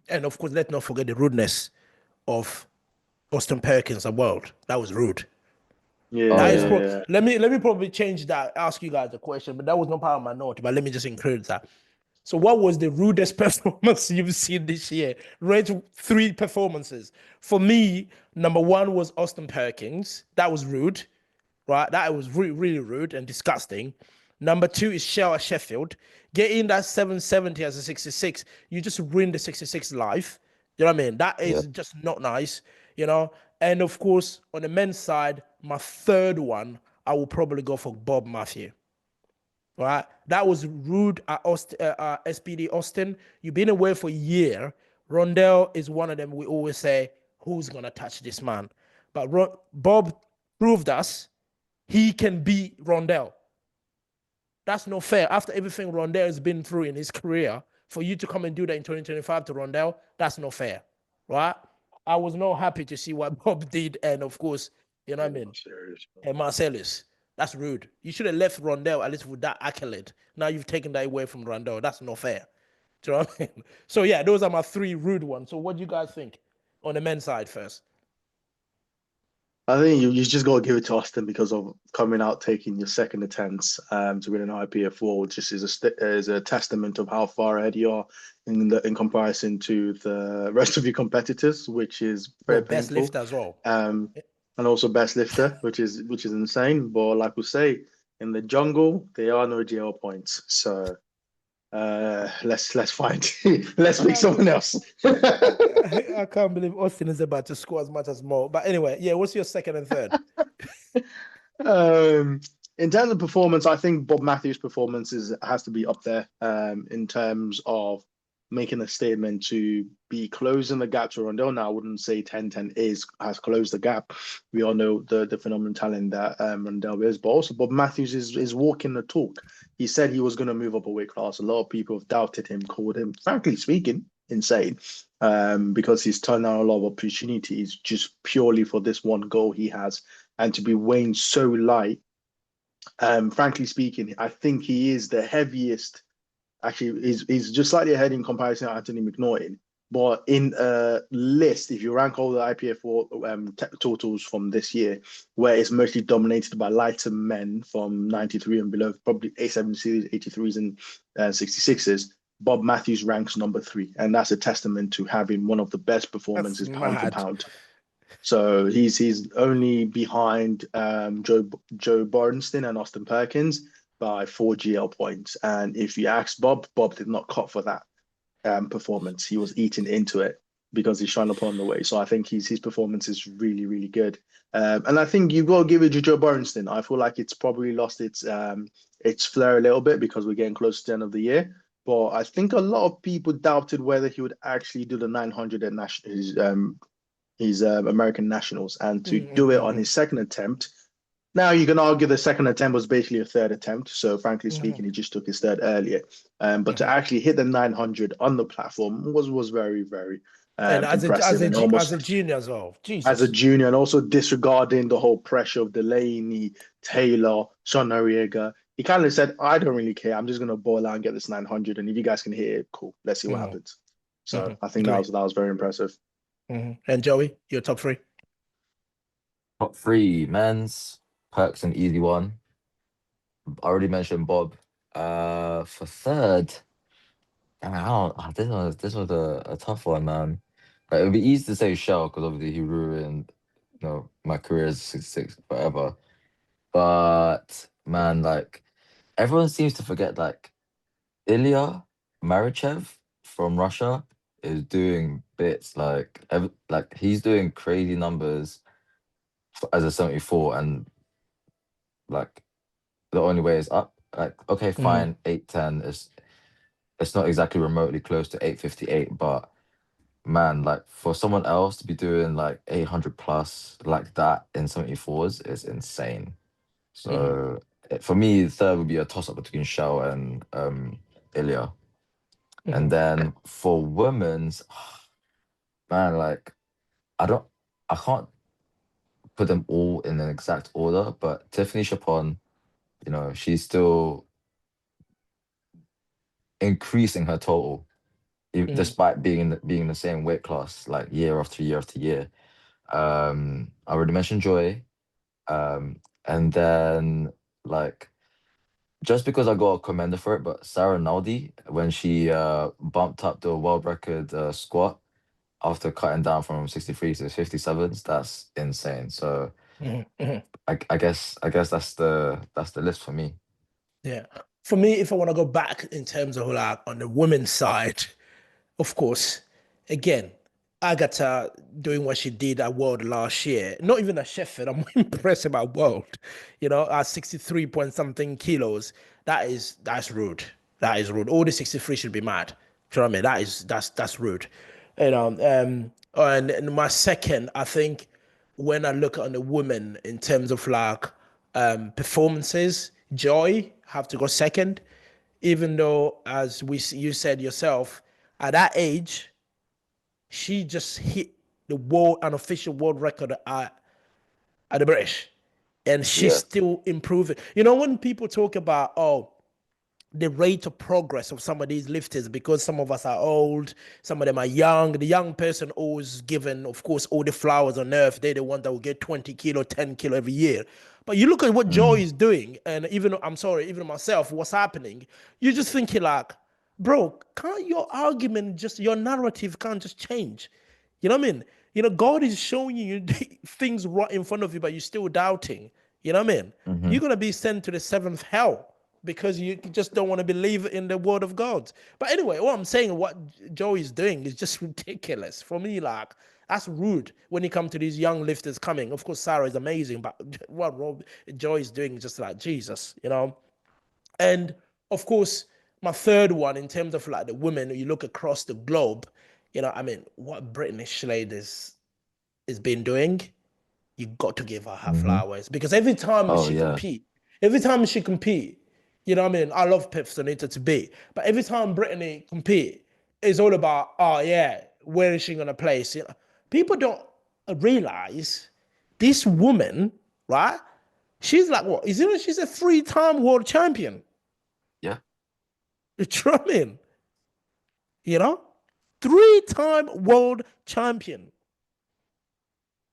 And of course, let's not forget the rudeness of Austin Perkins and World. That was rude. Yeah, Oh That is yeah. let me probably change that, ask you guys a question, but that was not part of my note, but let me just include that. So what was the rudest performance you've seen this year? Rate 3 performances. For me, number 1 was Austin Perkins. That was rude, right? That was really, really rude and disgusting. Number 2 is Shell at Sheffield. Getting that 770 as a 66, you just ruined the 66 life. You know what I mean? That is just not nice, you know? And of course, on the men's side, my third one, I will probably go for Bob Matthew. Right? That was rude at SPD Austin. You've been away for a year. Rondell is one of them. We always say, who's going to touch this man? But Bob proved us he can beat Rondell. That's not fair. After everything Rondell has been through in his career, for you to come and do that in 2025 to Rondell, that's not fair. Right? I was not happy to see what Bob did. And of course, you know what I mean? And Marcellus. That's rude. You should have left Rondell at least with that accolade. Now you've taken that away from Rondell. That's not fair. Do you know what I mean? So yeah, those are my 3 rude ones. So what do you guys think on the men's side first? I think you just got to give it to Austin because of coming out taking your second attempt to win an IPF4, which is a testament of how far ahead you are in comparison to the rest of your competitors, which is very best painful. lifter as well. And also best lifter, which is insane. But like we say, in the jungle, there are no jail points. So let's find let's pick someone else. I can't believe Austin is about to score as much as Mo. But anyway, yeah, what's your second and third? In terms of performance, I think Bob Matthews' performance has to be up there. In terms of making a statement to be closing the gap to Rondell. Now, I wouldn't say 10-10 has closed the gap. We all know the phenomenal talent that Rondell is, but also Bob Matthews is walking the talk. He said he was going to move up a weight class. A lot of people have doubted him, called him, frankly speaking, insane, because he's turned down a lot of opportunities just purely for this one goal he has, and to be weighing so light. Frankly speaking, I think he is the heaviest. Actually, he's just slightly ahead in comparison to Anthony McNaughton. But in a list, if you rank all the IPF totals from this year, where it's mostly dominated by lighter men from 93 and below, probably A70s, 83s, and 66s, Bob Matthews ranks number 3. And that's a testament to having one of the best performances pound for pound. So he's only behind Joe Bornstein and Austin Perkins by 4 GL points. And if you ask Bob did not cut for that performance. He was eating into it because he's trying to put on the weight. So I think his performance is really, really good. And I think you've got to give it to Joe Bornstein. I feel like it's probably lost its flair a little bit because we're getting close to the end of the year. But I think a lot of people doubted whether he would actually do the 900 at his American Nationals, and to do it on his second attempt. Now you can argue the second attempt was basically a third attempt. So frankly speaking, he just took his third earlier. But to actually hit the 900 on the platform was very, very and impressive. As a junior as well. Jesus. As a junior, and also disregarding the whole pressure of Delaney, Taylor, Sean Noriega. He kind of said, I don't really care. I'm just going to ball out and get this 900. And if you guys can hit it, cool. Let's see what happens. So I think that was very impressive. And Joey, your top 3? Top 3, men's. Perk's an easy one. I already mentioned Bob. For third, this was a tough one, man. Like, it would be easy to say Shell because obviously he ruined, my career as 66 forever. But man, like, everyone seems to forget, like, Ilya Marichev from Russia is doing bits, like he's doing crazy numbers as a 74, and like the only way is up. Like, okay, fine, 810 is, it's not exactly remotely close to 858, but man, like, for someone else to be doing like 800 plus like that in 74s is insane. So for me, third would be a toss up between Shell and Ilya. And then for women's, man, like, I can't put them all in an exact order, but Tiffany Chapon, she's still increasing her total, despite being in the same weight class, like, year after year after year. I already mentioned Joy, and then, like, just because I got a commender for it, but Sarah Naldi, when she bumped up the world record squat after cutting down from 63 to 57s, that's insane. So I guess that's the list for me. Yeah. For me, if I want to go back in terms of, like, on the women's side, of course, again, Agatha doing what she did at World last year, not even at Sheffield, I'm impressed about World, at 63 point something kilos. That's rude. That is rude. All the 63 should be mad. Do you know what I mean? That's rude. And my second, I think, when I look at the women in terms of, like, performances, Joy have to go second, even though, as you said yourself, at that age, she just hit the unofficial world record at the British, and she's still improving. When people talk about, the rate of progress of some of these lifters, because some of us are old, some of them are young. The young person always given, of course, all the flowers on earth. They're the one that will get 20 kilo, 10 kilo every year. But you look at what Joy is doing, and even myself, what's happening, you're just thinking, like, bro, can't your your narrative can't just change? You know what I mean? God is showing you things right in front of you, but you're still doubting. You know what I mean? You're going to be sent to the 7th hell because you just don't want to believe in the word of God. But anyway, what I'm saying, what Joey is doing is just ridiculous. For me, like, that's rude when you come to these young lifters coming. Of course, Sarah is amazing, but what Joey is doing is just like, Jesus, And of course, my third one in terms of like the women, you look across the globe, I mean, what Brittany Schladers has been doing, you got to give her flowers because every time Oh she yeah. compete, what I mean? I love Pips Anita to be, but every time Brittany compete, it's all about, oh yeah, where is she gonna place? People don't realize this woman, right? She's like what? She's a 3-time world champion. Yeah. You know what I mean? 3-time world champion.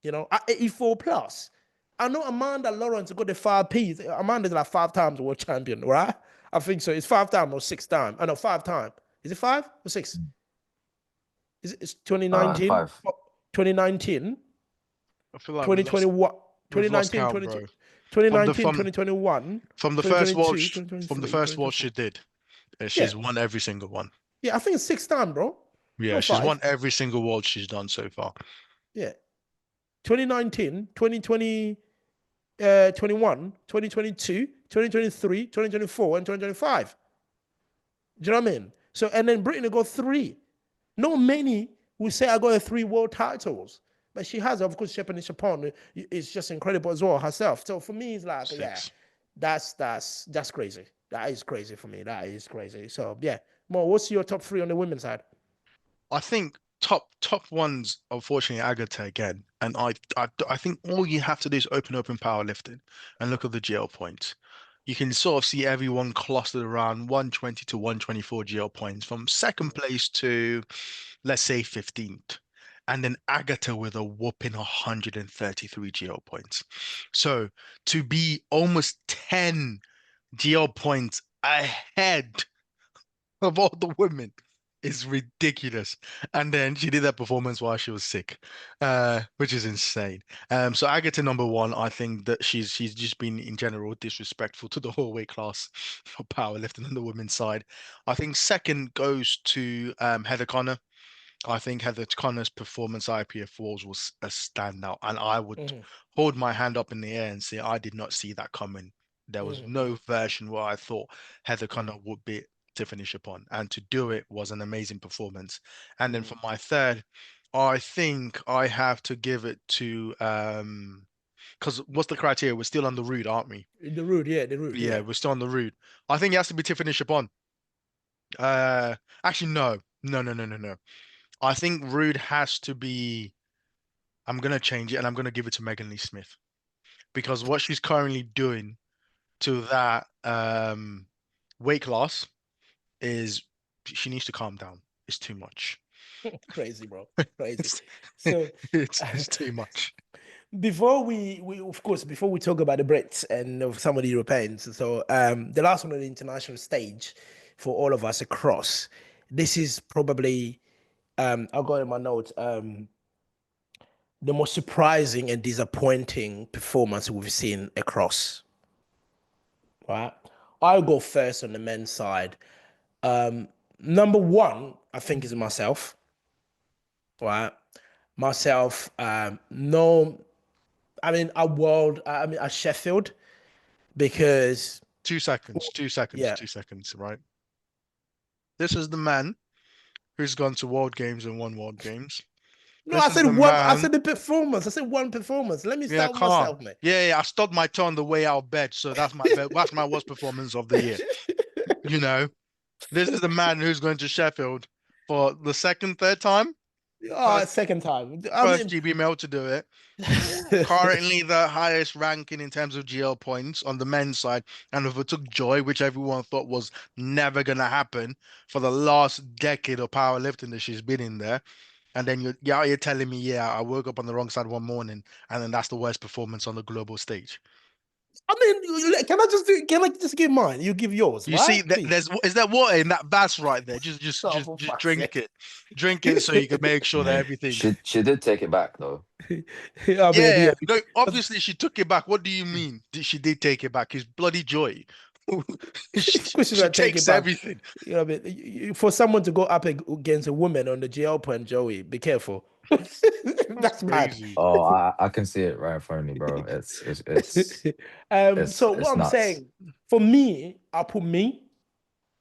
At 84 plus. I know Amanda Lawrence got the 5Ps. Amanda's like 5 times world champion, right? I think so. It's 5 times or 6 times. I know 5 times. Is it 5 or 6? It's 2019? 5. 2019? I feel like 2021? we've lost 2019, count, bro. 2019, 2021, From the first 2022, watch, from the 2023, first watch 2024. she did, Yeah. she's won every single one. Yeah, I think it's 6 times, bro. Yeah, Not she's 5. won every single watch she's done so far. Yeah. 2019, 2020, 21, 2022, 2023, 2024, and 2025. Do you know what I mean? So, and then Brittany got 3. Not many will say I got 3 world titles, but she has, of course, Shepherd Chapon is just incredible as well herself. So for me, it's like, 6. yeah, that's crazy. That is crazy for me. That is crazy. So yeah, Mo, what's your top 3 on the women's side? I think top ones, unfortunately, Agatha again. And I think all you have to do is open powerlifting and look at the GL points. You can sort of see everyone clustered around 120 to 124 GL points from second place to, let's say, 15th. And then Agatha with a whopping 133 GL points. So to be almost 10 GL points ahead of all the women is ridiculous. And then she did that performance while she was sick, which is insane. So Agatha number 1, I think that she's just been in general disrespectful to the whole weight class for powerlifting on the women's side. I think second goes to Heather Connor. I think Heather Connor's performance IPF Wars was a standout, and I would hold my hand up in the air and say I did not see that coming. There was no version where I thought Heather Connor would be to finish upon, and to do it was an amazing performance. And then for my third, I think I have to give it to because what's the criteria? We're still on the route, aren't we? The route, yeah, the route. Yeah, we're still on the route. I think it has to be Tiffany Chapon. Actually, no. I think Rude has to be. I'm gonna change it, and I'm gonna give it to Megan Lee Smith because what she's currently doing to that weight class is she needs to calm down. It's too much. Crazy, bro. Crazy. It's, So it's too much. before we of course before we talk about the Brits and of some of the Europeans, so the last one on the international stage for all of us across, this is probably I'll go in my notes, the most surprising and disappointing performance we've seen across. Right? I'll go first on the men's side. Number 1, I think, is myself. Right? Myself, no, I mean, at Sheffield, because 2 seconds, 2 seconds, yeah. 2 seconds, right? This is the man who's gone to World Games and won World Games. No, This I is said the one. I man. said the performance. I said one performance. Let me Yeah, start with come on. myself, mate. Yeah, I stubbed my toe on the way out of bed, so that's my worst performance of the year. You know, this is the man who's going to Sheffield for the second, third time. Second time. First GB male to do it. Currently the highest ranking in terms of GL points on the men's side, and overtook Joy, which everyone thought was never gonna happen for the last decade of powerlifting that she's been in there. And then you're telling me, yeah, I woke up on the wrong side one morning, and then that's the worst performance on the global stage. I mean, can I just give mine? You give yours, You right? see, is there water in that bass right there? Just Oh, for fuck's drink sake. drink it, so you can make sure that everything. She did take it back though. Yeah, no, obviously she took it back. What do you mean? She did take it back. It's bloody Joy. Of course, She you're gonna take takes it back. everything. You know, what I mean, for someone to go up against a woman on the GL point, Joey, be careful. That's bad. Crazy. Oh, I can see it right in front of me, bro. It's So what I'm nuts. saying, for me, I'll put me.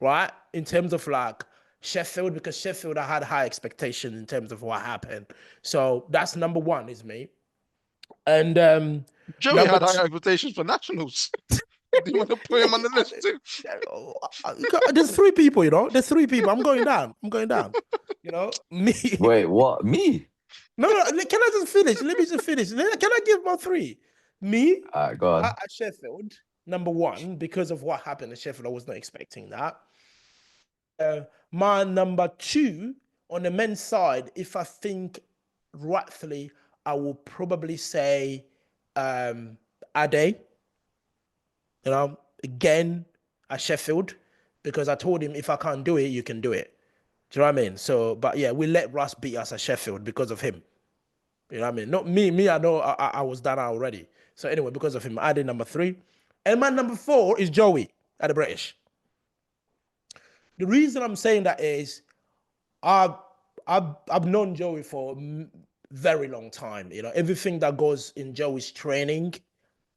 right? In terms of like Sheffield, because Sheffield, I had high expectations in terms of what happened. So that's number one is me. And Joey number had high two, expectations for nationals. Do you want to put him on the list too? there's three people, you know. There's three people. I'm going down. I'm going down. You know, me. Wait, what? Me? No, can I just finish? Let me just finish. Can I give my three? Me Go on. at Sheffield, number one, because of what happened at Sheffield. I was not expecting that. My number two on the men's side, if I think rightfully, I will probably say Ade. You know, again at Sheffield, because I told him if I can't do it, you can do it. Do you know what I mean? So, but yeah, we let Russ beat us at Sheffield because of him. You know what I mean? Not me. Me, I know I was done already. So anyway, because of him, I did number three. And my number four is Joey at the British. The reason I'm saying that is I've known Joey for a very long time. You know, everything that goes in Joey's training,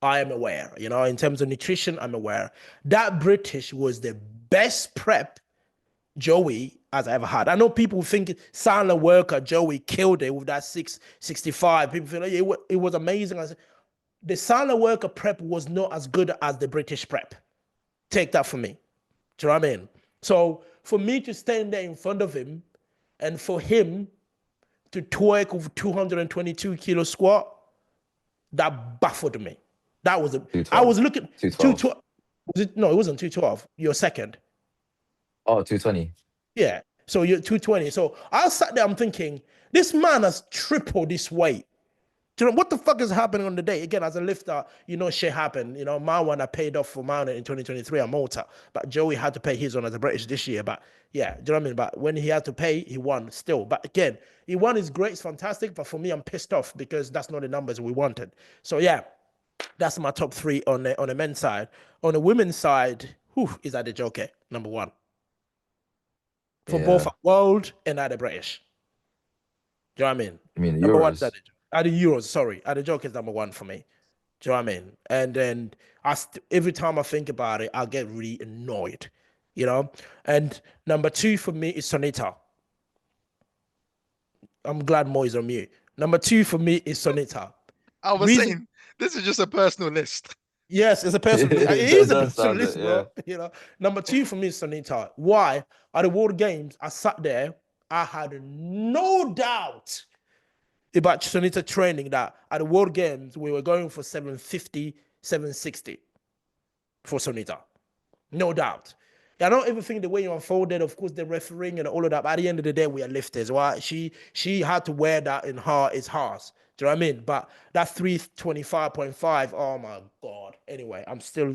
I am aware. You know, in terms of nutrition, I'm aware. That British was the best prep Joey as I ever had. I know people think silent worker Joey killed it with that 665. People feel like it was amazing. I said, the silent worker prep was not as good as the British prep. Take that from me. Do you know what I mean? So for me to stand there in front of him and for him to twerk with 222 kilo squat, that baffled me. That was I was looking 212. No, it wasn't 212. You're second. Oh, 220. Yeah. So you're 220. So I sat there, I'm thinking, this man has tripled this weight. Do you know what the fuck is happening on the day? Again, as a lifter, you know, shit happened. You know, my one I paid off for mine in 2023 at Malta, but Joey had to pay his on as a British this year. But yeah, do you know what I mean? But when he had to pay, he won still. But again, he won is great, it's fantastic. But for me, I'm pissed off because that's not the numbers we wanted. So yeah, that's my top three on the men's side. On the women's side, is that the Joker number one for both world and at the British. Do you know what I mean? I mean, Number one Euros. at the Euros. Sorry, at the Joker is number one for me. Do you know what I mean? And then every time I think about it, I get really annoyed. You know. And number two for me is Sonita. I'm glad Mo is on mute. Number two for me is Sonita. I was saying this is just a personal list. Yes, it's a personal list. It It is a does personal sound list, it, bro. You know, number two for me is Sonita. Why? At the World Games, I sat there. I had no doubt about Sonita training that at the World Games, we were going for 750, 760 for Sonita. No doubt. I don't even think the way you unfolded, of course, the refereeing and all of that. But at the end of the day, we are lifters. Right? She had to wear that in her is hers. Do you know what I mean? But that 325.5, oh my God. Anyway, I'm still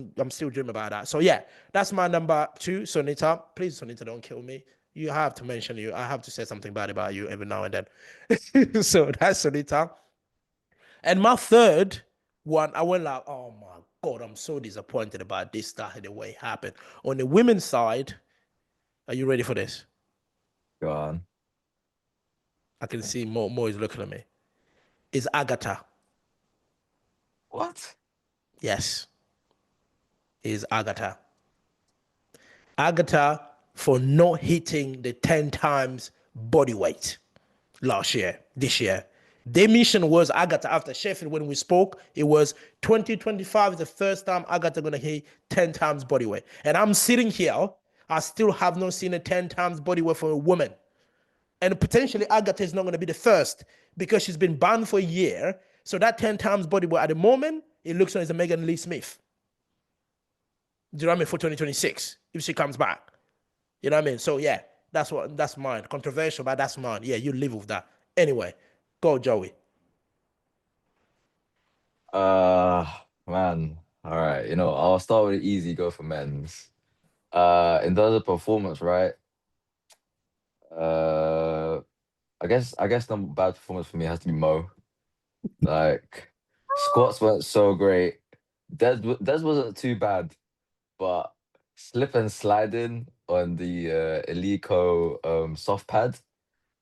dreaming about that. So yeah, that's my number two, Sonita. Please, Sonita, don't kill me. You have to mention you. I have to say something bad about you every now and then. So that's Sonita. And my third one, I went like, oh my God, I'm so disappointed about this that the way it happened. On the women's side, are you ready for this? Go on. I can see Mo is looking at me. Is Agatha. What? Yes. Is Agatha. Agatha for not hitting the 10 times body weight this year. Their mission was Agatha after Sheffield when we spoke. It was 2025 is the first time Agatha going to hit 10 times body weight. And I'm sitting here. I still have not seen a 10 times body weight for a woman. And potentially Agatha is not going to be the first because she's been banned for a year. So that 10 times body weight at the moment, it looks like it's a Megan Lee Smith. Do you know what I mean? For 2026, if she comes back. You know what I mean? So yeah, that's mine. Controversial, but that's mine. Yeah, you live with that. Anyway, go Joey. Man. All right. You know, I'll start with an easy go for men's. In terms of performance, right? I guess the bad performance for me has to be Mo. Like squats weren't so great. Des wasn't too bad, but slip and sliding on the Eleiko soft pad.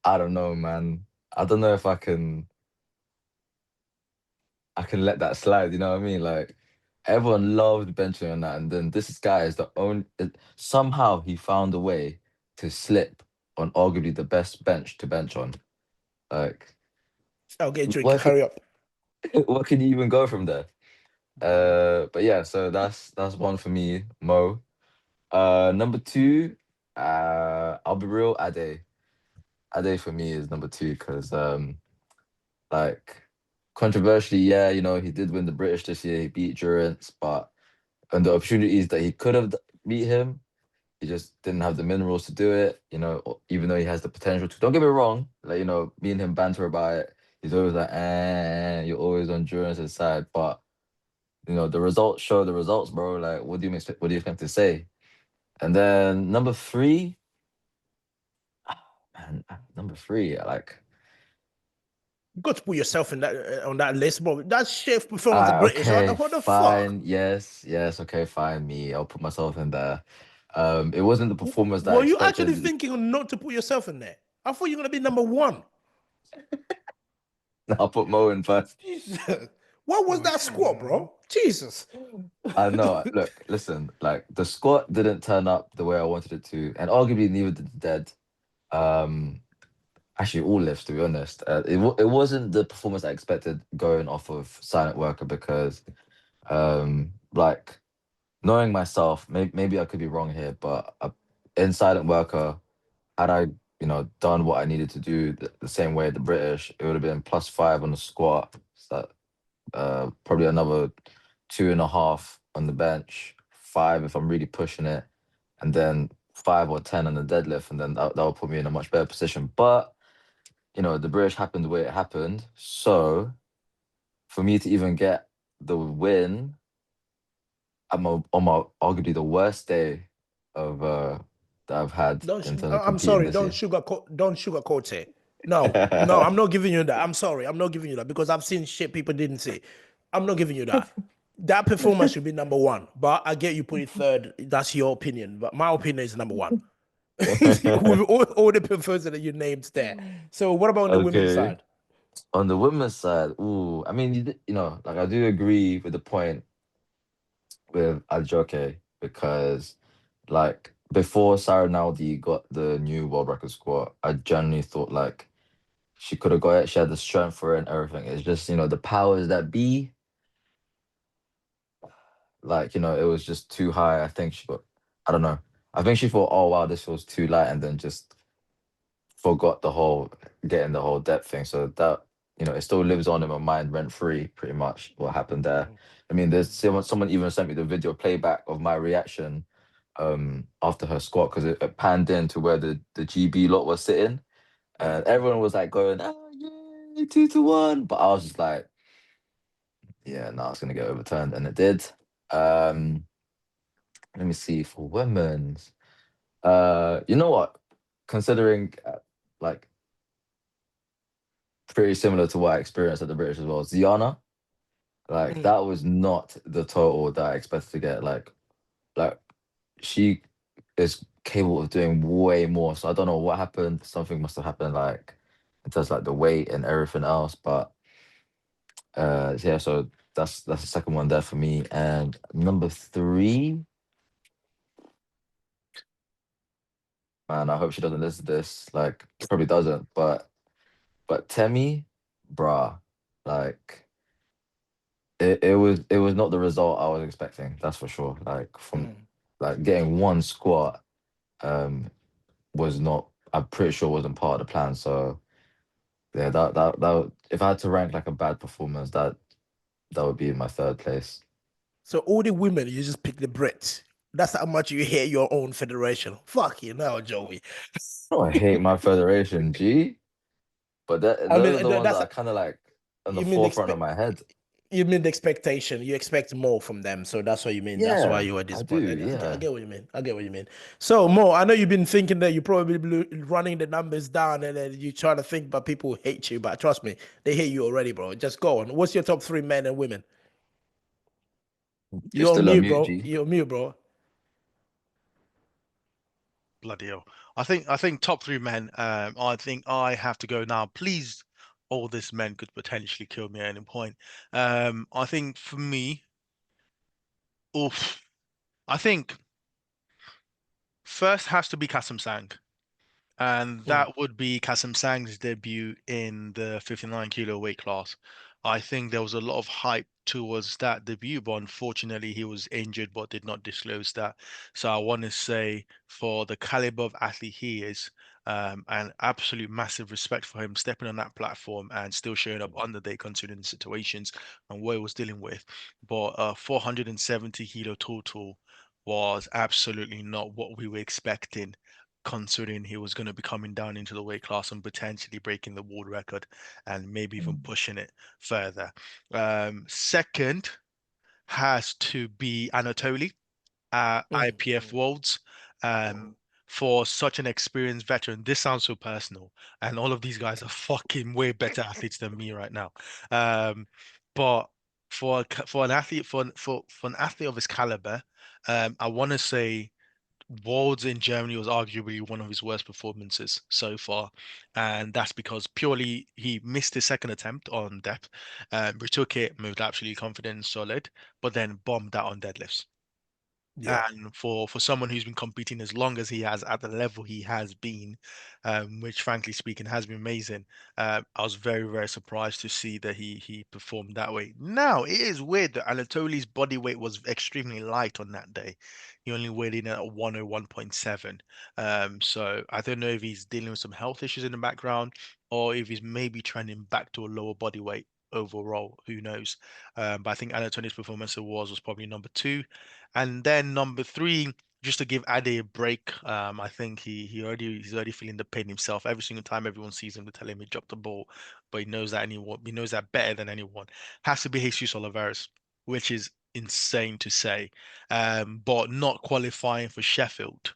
I don't know, man. I don't know if I can let that slide, you know what I mean? Like everyone loved benching on that, and then this guy is the only. Somehow he found a way to slip on arguably the best bench to bench on. Like, I'll get a drink. what can, Hurry up. what can you even go from there? But yeah, so that's one for me, Mo. Number two, I'll be real, Ade. Ade for me is number two because like controversially, yeah, you know, he did win the British this year. He beat Durance, but and the opportunities that he could have beat him, he just didn't have the minerals to do it. You know, even though he has the potential to. Don't get me wrong, like you know, me and him banter about it. He's always like, you're always on Durance's side, but you know, the results show the results, bro. Like, what do you expect? What do you expect to say? And then number three, man, number three, like. You got to put yourself in that on that list, bro. That shit performance, the British. Okay, What the fuck? fine. Yes, okay, fine. Me, I'll put myself in there. It wasn't the performance that I Were you actually expected. thinking not to put yourself in there? I thought you were gonna be number one. I'll put Mo in first. Jesus. What was that squat, bro? Jesus. I know. Look, listen, like the squat didn't turn up the way I wanted it to, and arguably neither did the dead. Um, actually, all lifts, to be honest. It wasn't the performance I expected going off of Silent Worker because, like knowing myself, maybe I could be wrong here, but in Silent Worker, had I, you know, done what I needed to do the same way the British, it would have been +5 on the squat. So probably another 2.5 on the bench, 5 if I'm really pushing it, and then 5 or 10 on the deadlift, and then that will put me in a much better position. But you know, the British happened the way it happened. So for me to even get the win on my arguably the worst day of that I've had in terms of I'm competing sorry, this year. don't sugarcoat it. No, I'm not giving you that. I'm sorry, I'm not giving you that because I've seen shit people didn't see. I'm not giving you that. That performance should be number one, but I get you put it third. That's your opinion, but my opinion is number one. With all the performances that you named there. So what about on the women's Okay. side? On the women's side, ooh, I mean, you know, like I do agree with the point with Adjoke because, like, before Sarah Naldi got the new world record squat, I genuinely thought like she could have got it. She had the strength for it and everything. It's just, you know, the powers that be, like, you know, it was just too high. I think she got, I don't know. I think she thought, oh wow, this was too light, and then just forgot the whole getting the whole depth thing. So that, you know, it still lives on in my mind rent free, pretty much what happened there. I mean, there's someone even sent me the video playback of my reaction after her squat because it panned in to where the GB lot was sitting, and everyone was like going, oh yay, 2-1. But I was just like, yeah, no, it's gonna get overturned, and it did. Um, let me see for women's. You know what? Considering like pretty similar to what I experienced at the British as well. Ziana, like that was not the total that I expected to get. Like she is capable of doing way more. So I don't know what happened. Something must have happened, like in terms of like the weight and everything else. But yeah, so that's the second one there for me. And number three, man, I hope she doesn't listen to this. Like, probably doesn't, but Temi, bruh, like it was not the result I was expecting, that's for sure. Like from like getting one squat was not, I'm pretty sure wasn't part of the plan. So yeah, that if I had to rank like a bad performance, that would be in my third place. So all the women, you just pick the Brits. That's how much you hate your own federation. Fuck you now, Joey. Oh, I hate my federation, G. But I those are mean, the ones that that's are kind of like on the you mean forefront of my head. you mean the expectation. You expect more from them, so that's what you mean. That's why Yeah, you were I do. disappointed. I Yeah. get what you mean. I get what you mean. So Mo, I know you've been thinking that you're probably running the numbers down, and then you're trying to think, but people hate you. But trust me, they hate you already, bro. Just go on. What's your top three men and women? You're You're on still a mute, mute, bro. G. You're on mute, bro. Bloody hell. I think top three men. I think I have to go now. Please, all these men could potentially kill me at any point. I think for me, Oof. I think first has to be Kasem Sang. And Mm. that would be Kasem Sang's debut in the 59 kilo weight class. I think there was a lot of hype towards that debut, but unfortunately he was injured but did not disclose that. So I want to say for the caliber of athlete he is, and absolute massive respect for him stepping on that platform and still showing up on the day considering the situations and what he was dealing with. But 470 kilo total was absolutely not what we were expecting considering he was going to be coming down into the weight class and potentially breaking the world record and maybe even pushing it further. Second has to be Anatoly at IPF Worlds. For such an experienced veteran, this sounds so personal, and all of these guys are fucking way better athletes than me right now. But for an athlete for an athlete of his caliber, I want to say Worlds in Germany was arguably one of his worst performances so far, and that's because purely he missed his second attempt on depth, retook it, moved absolutely confident and solid, but then bombed out on deadlifts. Yeah. And for someone who's been competing as long as he has at the level he has been, which frankly speaking has been amazing, I was very surprised to see that he performed that way. Now it is weird that Anatoly's body weight was extremely light on that day. He only weighed in at 101.7. So I don't know if he's dealing with some health issues in the background or if he's maybe trending back to a lower body weight overall. Who knows? But I think Anatoly's performance was probably number two. And then number three, just to give Ade a break, I think he's already feeling the pain himself. Every single time everyone sees him, they tell him he dropped the ball, but he knows that better than anyone. Has to be Jesus Oliveras, which is insane to say. But not qualifying for Sheffield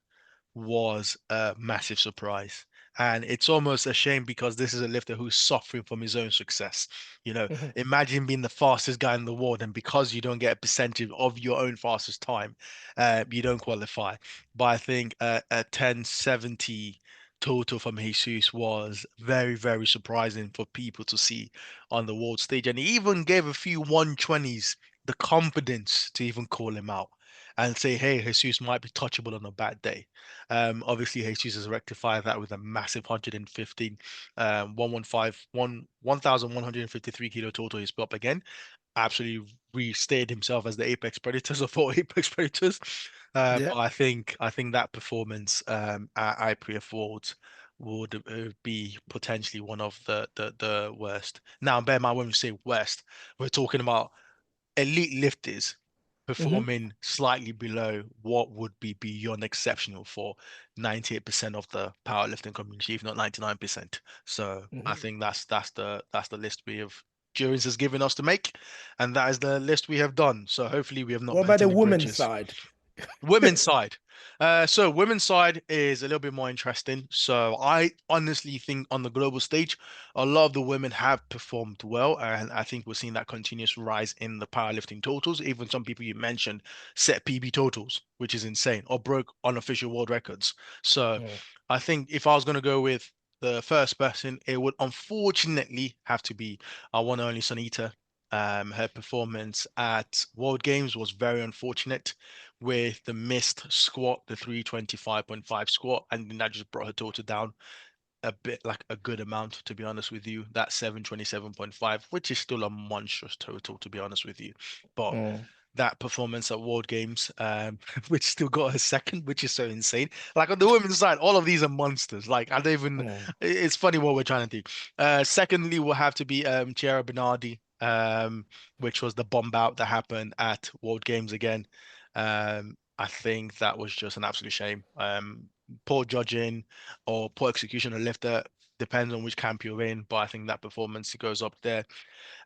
was a massive surprise. And it's almost a shame because this is a lifter who's suffering from his own success. You know, imagine being the fastest guy in the world, and because you don't get a percentage of your own fastest time, you don't qualify. But I think a 1070 total from Jesus was very surprising for people to see on the world stage. And he even gave a few 120s the confidence to even call him out and say, hey, Jesus might be touchable on a bad day. Obviously, Jesus has rectified that with a massive 115, 1,153 kilo total he's put up again. Absolutely restated himself as the apex predators of all apex predators. Yeah. But I think that performance at IPF Worlds would be potentially one of the worst. Now, bear in mind when we say worst, we're talking about elite lifters performing slightly below what would be beyond exceptional for 98% of the powerlifting community, if not 99%. So I think that's the list we have Jurins has given us to make, and that is the list we have done. So hopefully we have not What about burnt the any women's bridges. side? Women's side. So women's side is a little bit more interesting. So I honestly think on the global stage, a lot of the women have performed well, and I think we're seeing that continuous rise in the powerlifting totals. Even some people you mentioned set PB totals, which is insane, or broke unofficial world records. So Mm. I think if I was going to go with the first person, it would unfortunately have to be our one and only Sunita. Her performance at World Games was very unfortunate with the missed squat, the 325.5 squat, and then that just brought her total down a bit, like a good amount, to be honest with you. That 727.5, which is still a monstrous total, to be honest with you. But Mm. that performance at World Games, which still got her second, which is so insane. Like on the women's side, all of these are monsters. Like I don't even. Mm. It's funny what we're trying to do. Secondly, will have to be Chiara Bernardi, which was the bomb out that happened at World Games again. I think that was just an absolute shame. Poor judging or poor execution of lifter depends on which camp you're in, but I think that performance goes up there.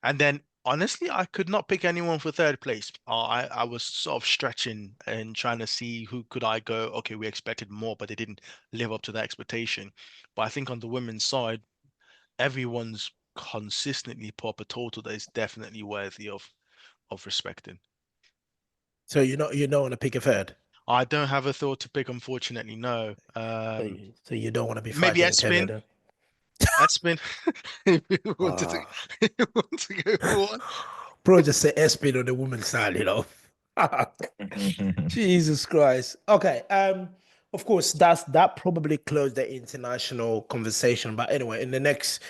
And then honestly, I could not pick anyone for third place. I was sort of stretching and trying to see who could I go. Okay, we expected more, but they didn't live up to that expectation. But I think on the women's side, everyone's consistently put up a total that is definitely worthy of respecting. So you don't want to pick a third. I don't have a thought to pick, unfortunately. No. So you don't want to be Maybe fighting Espin. Canada. Espin. If you wanted to, Ah. if you want to go for one. Bro, just say Espin on the women's side, you know. Jesus Christ. Okay. Of course, that probably closed the international conversation. But anyway, in the next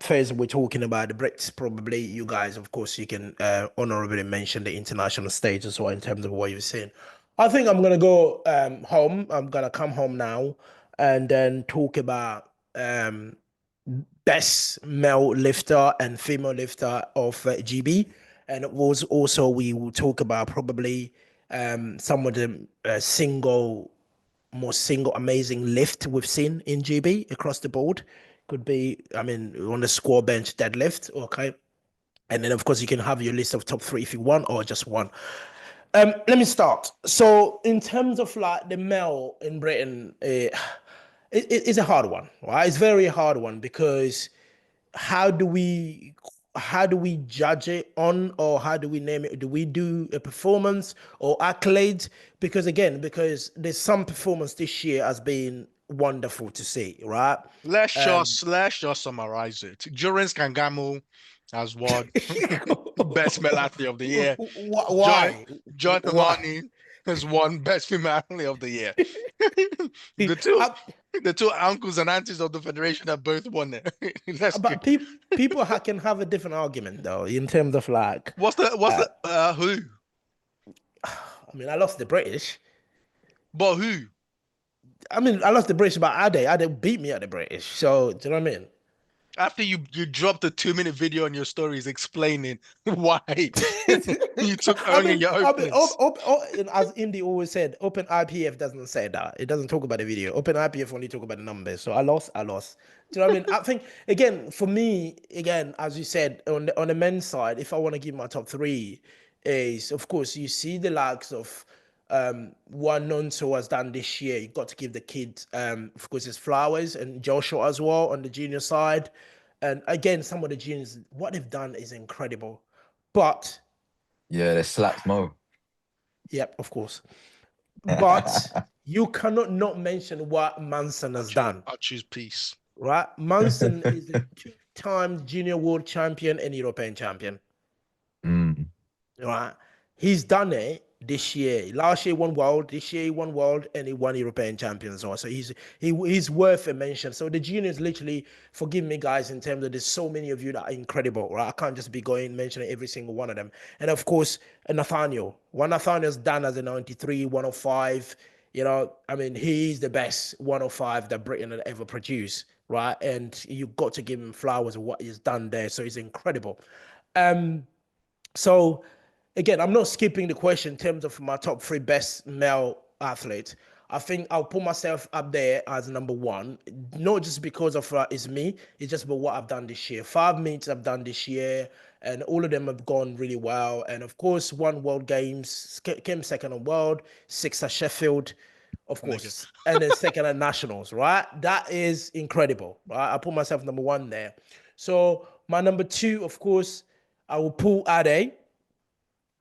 phase, we're talking about the Brits. Probably you guys, of course, you can honorably mention the international stage as well in terms of what you've seen. I think I'm gonna go home. I'm gonna come home now and then talk about best male lifter and female lifter of GB. And it was also we will talk about probably some of the most single amazing lift we've seen in GB across the board. Could be, I mean, on the squat bench deadlift, okay. And then of course you can have your list of top three if you want, or just one. Let me start. So in terms of like the male in Britain, it's a hard one, right? It's a very hard one because how do we how do we judge it on, or how do we name it? Do we do a performance or accolades? Because again, because there's some performance this year has been wonderful to see, right? Let's just summarize it. Jurins Kangamo has won best male athlete of the year. Joy Why? Joy Why? Tamani has won best female athlete of the year. The two Uh, the two uncles and aunties of the federation have both won it. That's good. but people can have a different argument though in terms of like, What's the who? I mean, I lost the British. But who? I mean, I lost the British, but Ade beat me at the British. So do you know what I mean? After you dropped a 2-minute video on your stories explaining why you took only your opponents. As Indy always said, Open IPF doesn't say that. It doesn't talk about the video. Open IPF only talk about the numbers. So I lost. Do you know what I mean? I think again for me, again as you said on the men's side, if I want to give my top three, is of course you see the likes of what Nonso has done this year. You got to give the kid, of course, his flowers, and Joshua as well on the junior side. And again, some of the juniors, what they've done is incredible. But Yeah, they slapped Mo. yep, of course. But you cannot not mention what Manson has done, I'll choose peace. right? Manson is a two-time junior world champion and European champion. Mm. Right? He's done it this year. Last year he won world. This year he won world, and he won European champions also. He's worth a mention. So the juniors, literally, forgive me guys, in terms of there's so many of you that are incredible, right? I can't just be going mentioning every single one of them. And of course, Nathaniel. What Nathaniel's done as a 93, 105. You know, I mean, he's the best 105 that Britain had ever produced, right? And you got to give him flowers of what he's done there. So he's incredible. So again, I'm not skipping the question in terms of my top three best male athletes. I think I'll put myself up there as number one, not just because of it's me, it's just about what I've done this year. 5 meets I've done this year, and all of them have gone really well. And of course, won World Games, came second on World, 6 at Sheffield, of course, and then second at Nationals, right? That is incredible, right? I put myself number one there. So my number two, of course, I will pull Ade.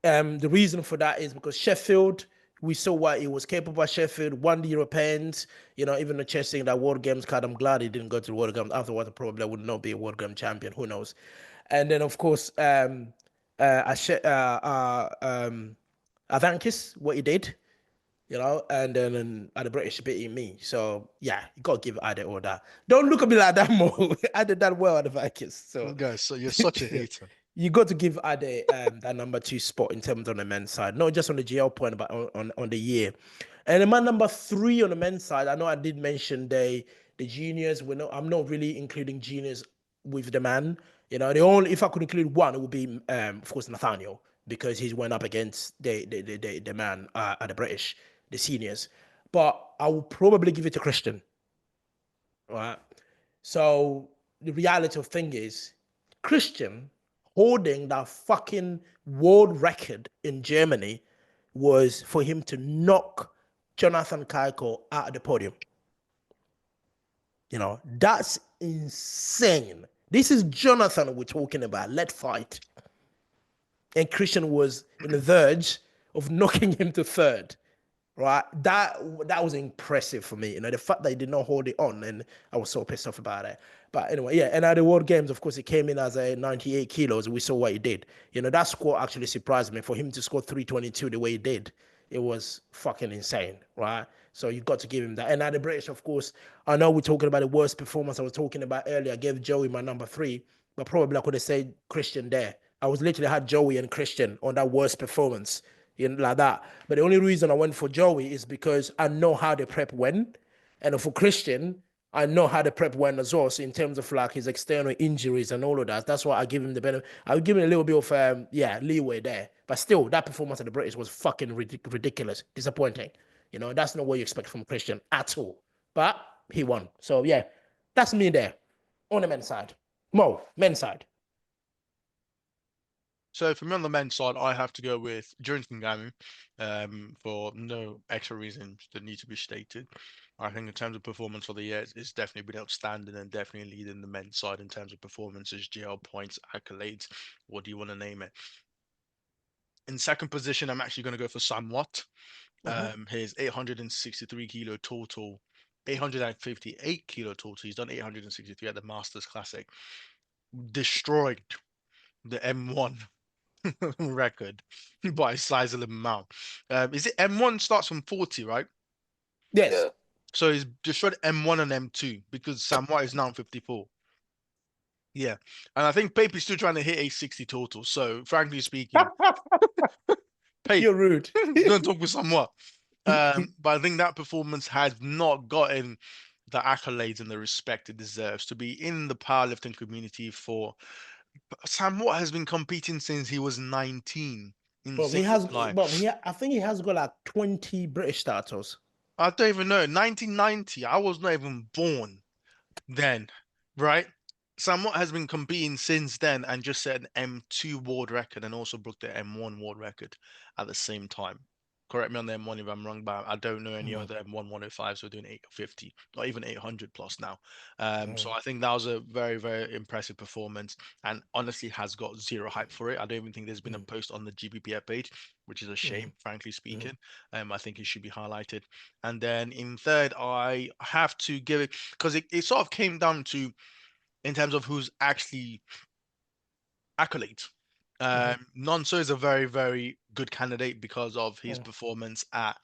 The reason for that is because Sheffield, we saw what he was capable of. Sheffield won the Europeans, you know, even the chasing that World Games card. I'm glad he didn't go to the World Games. Afterwards, probably would not be a World Game champion. Who knows? And then, of course, Avankis, what he did, you know, and then at the British beating me. So, yeah, you got to give Ade all that. Don't look at me like that, Mo. I did that well at the Avankis. So, Guys, so you're such a hater. You got to give Ade that number two spot in terms on the men's side, not just on the GL point, but on the year. And then my number three on the men's side, I know I did mention the juniors. I'm not really including juniors with the man. You know, the only if I could include one, it would be of course Nathaniel, because he's went up against the man at the British, the seniors. But I will probably give it to Christian. Right. So the reality of thing is, Christian holding that fucking world record in Germany was for him to knock Jonathan Keiko out of the podium. You know, that's insane. This is Jonathan we're talking about. Let's fight. And Christian was in the verge of knocking him to third. Right? That was impressive for me. You know, the fact that he did not hold it on, and I was so pissed off about it. But anyway, yeah. And at the World Games, of course, he came in as a 98 kilos. We saw what he did. You know, that score actually surprised me. For him to score 322 the way he did, it was fucking insane, right? So you got to give him that. And at the British, of course, I know we're talking about the worst performance I was talking about earlier. I gave Joey my number 3, but probably I could have said Christian there. I was literally had Joey and Christian on that worst performance, you know, like that. But the only reason I went for Joey is because I know how the prep went. And for Christian, I know how the prep went as well. So in terms of like his external injuries and all of that, that's why I give him the benefit. I would give him a little bit of leeway there. But still, that performance of the British was fucking ridiculous, disappointing. You know, that's not what you expect from Christian at all. But he won. So yeah, that's me there on the men's side. Mo, men's side. So for me on the men's side, I have to go with Jurins for no extra reasons that need to be stated. I think in terms of performance for the year, it's definitely been outstanding and definitely leading the men's side in terms of performances, GL points, accolades, what do you want to name it. In second position, I'm actually going to go for Sam Watt. His 863 kilo total, 858 kilo total. He's done 863 at the Masters Classic. Destroyed the M1 record by a sizable amount. Is it M1 starts from 40, right? Yes. Yeah. So he's destroyed M1 and M2 because Sam White is now 54. Yeah. And I think Pape is still trying to hit a 60 total. So frankly speaking, Pape, You're rude. don't talk with Sam White. But I think that performance has not gotten the accolades and the respect it deserves to be in the powerlifting community for Sam Watt has been competing since he was 19. But he Insane. has, Like, but I think he has got like 20 British titles. I don't even know. 1990, I was not even born then, right? Sam Watt has been competing since then and just set an M2 world record and also broke the M1 world record at the same time. Correct me on the M1 if I'm wrong, but I don't know any other M1 105, so doing 850, not even 800 plus now. So I think that was a very, very impressive performance and honestly has got zero hype for it. I don't even think there's been a post on the GBPF page, which is a shame, frankly speaking. I think it should be highlighted. And then in third, I have to give it because it sort of came down to in terms of who's actually accolades. Nonso is a very, very good candidate because of his performance at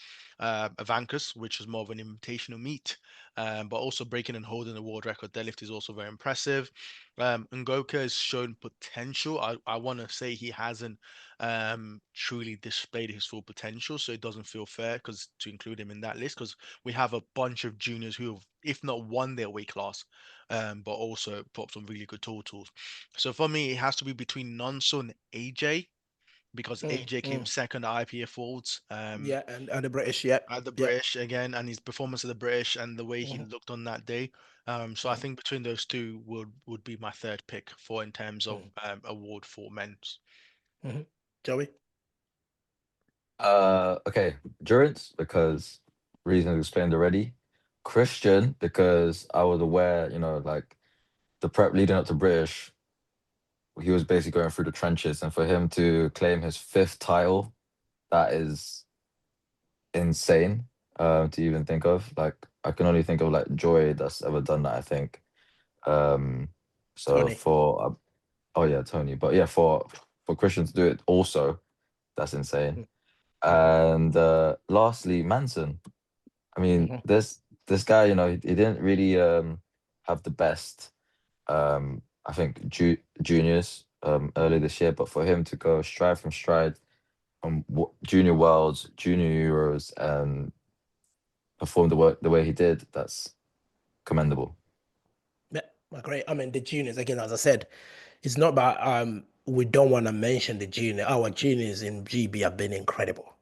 Avancus, which was more of an invitational meet, but also breaking and holding the world record deadlift is also very impressive. Ngoka has shown potential. I want to say he hasn't truly displayed his full potential, so it doesn't feel fair because to include him in that list because we have a bunch of juniors who have, if not won their weight class, but also put up some really good totals. So for me, it has to be between Nonso and AJ because AJ came second at IPF Worlds. Yeah, and the British, yeah. At the Yeah. British again, and his performance at the British and the way he looked on that day. So I think between those two would be my third pick for in terms of award for men's. Joey? Okay, Durance because reasons explained already. Christian because I was aware, you know, like the prep leading up to British, he was basically going through the trenches, and for him to claim his 5th title, that is insane to even think of. Like I can only think of like Joy that's ever done that, I think. So Tony. for oh yeah, Tony, but yeah, for Christian to do it also, that's insane. And lastly, Manson. I mean, this guy, you know, he didn't really have the best I think juniors early this year, but for him to go stride from stride on junior worlds, junior Euros, and perform the way he did, that's commendable. Yeah, great. I mean, the juniors, again, as I said, it's not about we don't want to mention the junior. Our juniors in GB have been incredible.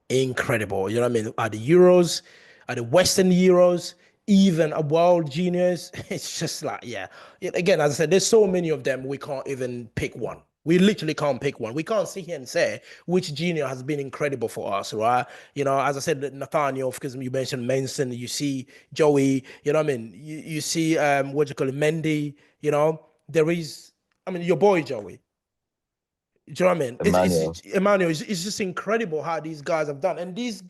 Incredible. You know what I mean? At the Euros, at the Western Euros, even a world juniors. It's just like, yeah. Again, as I said, there's so many of them, we can't even pick one. We literally can't pick one. We can't sit here and say which junior has been incredible for us, right? You know, as I said, Nathaniel, because you mentioned Manson, you see Joey, you know what I mean? You see, what you call it, Mendy, you know? There is, I mean, your boy Joey. Do you know what I mean? Emmanuel. Emmanuel, it's just incredible how these guys have done. And these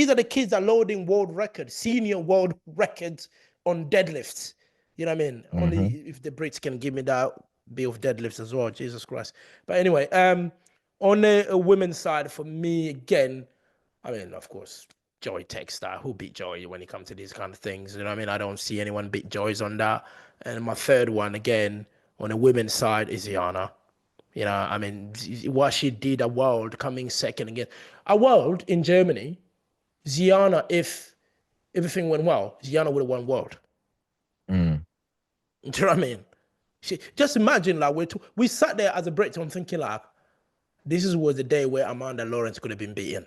are the kids that are loading world records, senior world records on deadlifts. You know what I mean? Only Mm-hmm. if the Brits can give me that bit of deadlifts as well. Jesus Christ. But anyway, on the women's side, for me again, I mean, of course, Joey takes that. Who beat Joey when it comes to these kind of things? You know what I mean? I don't see anyone beat Joy's on that. And my third one again on the women's side is Yana. You know, I mean, what she did at World, coming second again. A World in Germany, Ziana, if everything went well, Ziana would have won World. Mm. Do you know what I mean? Just imagine, like, we sat there as a Briton thinking, like, this was the day where Amanda Lawrence could have been beaten.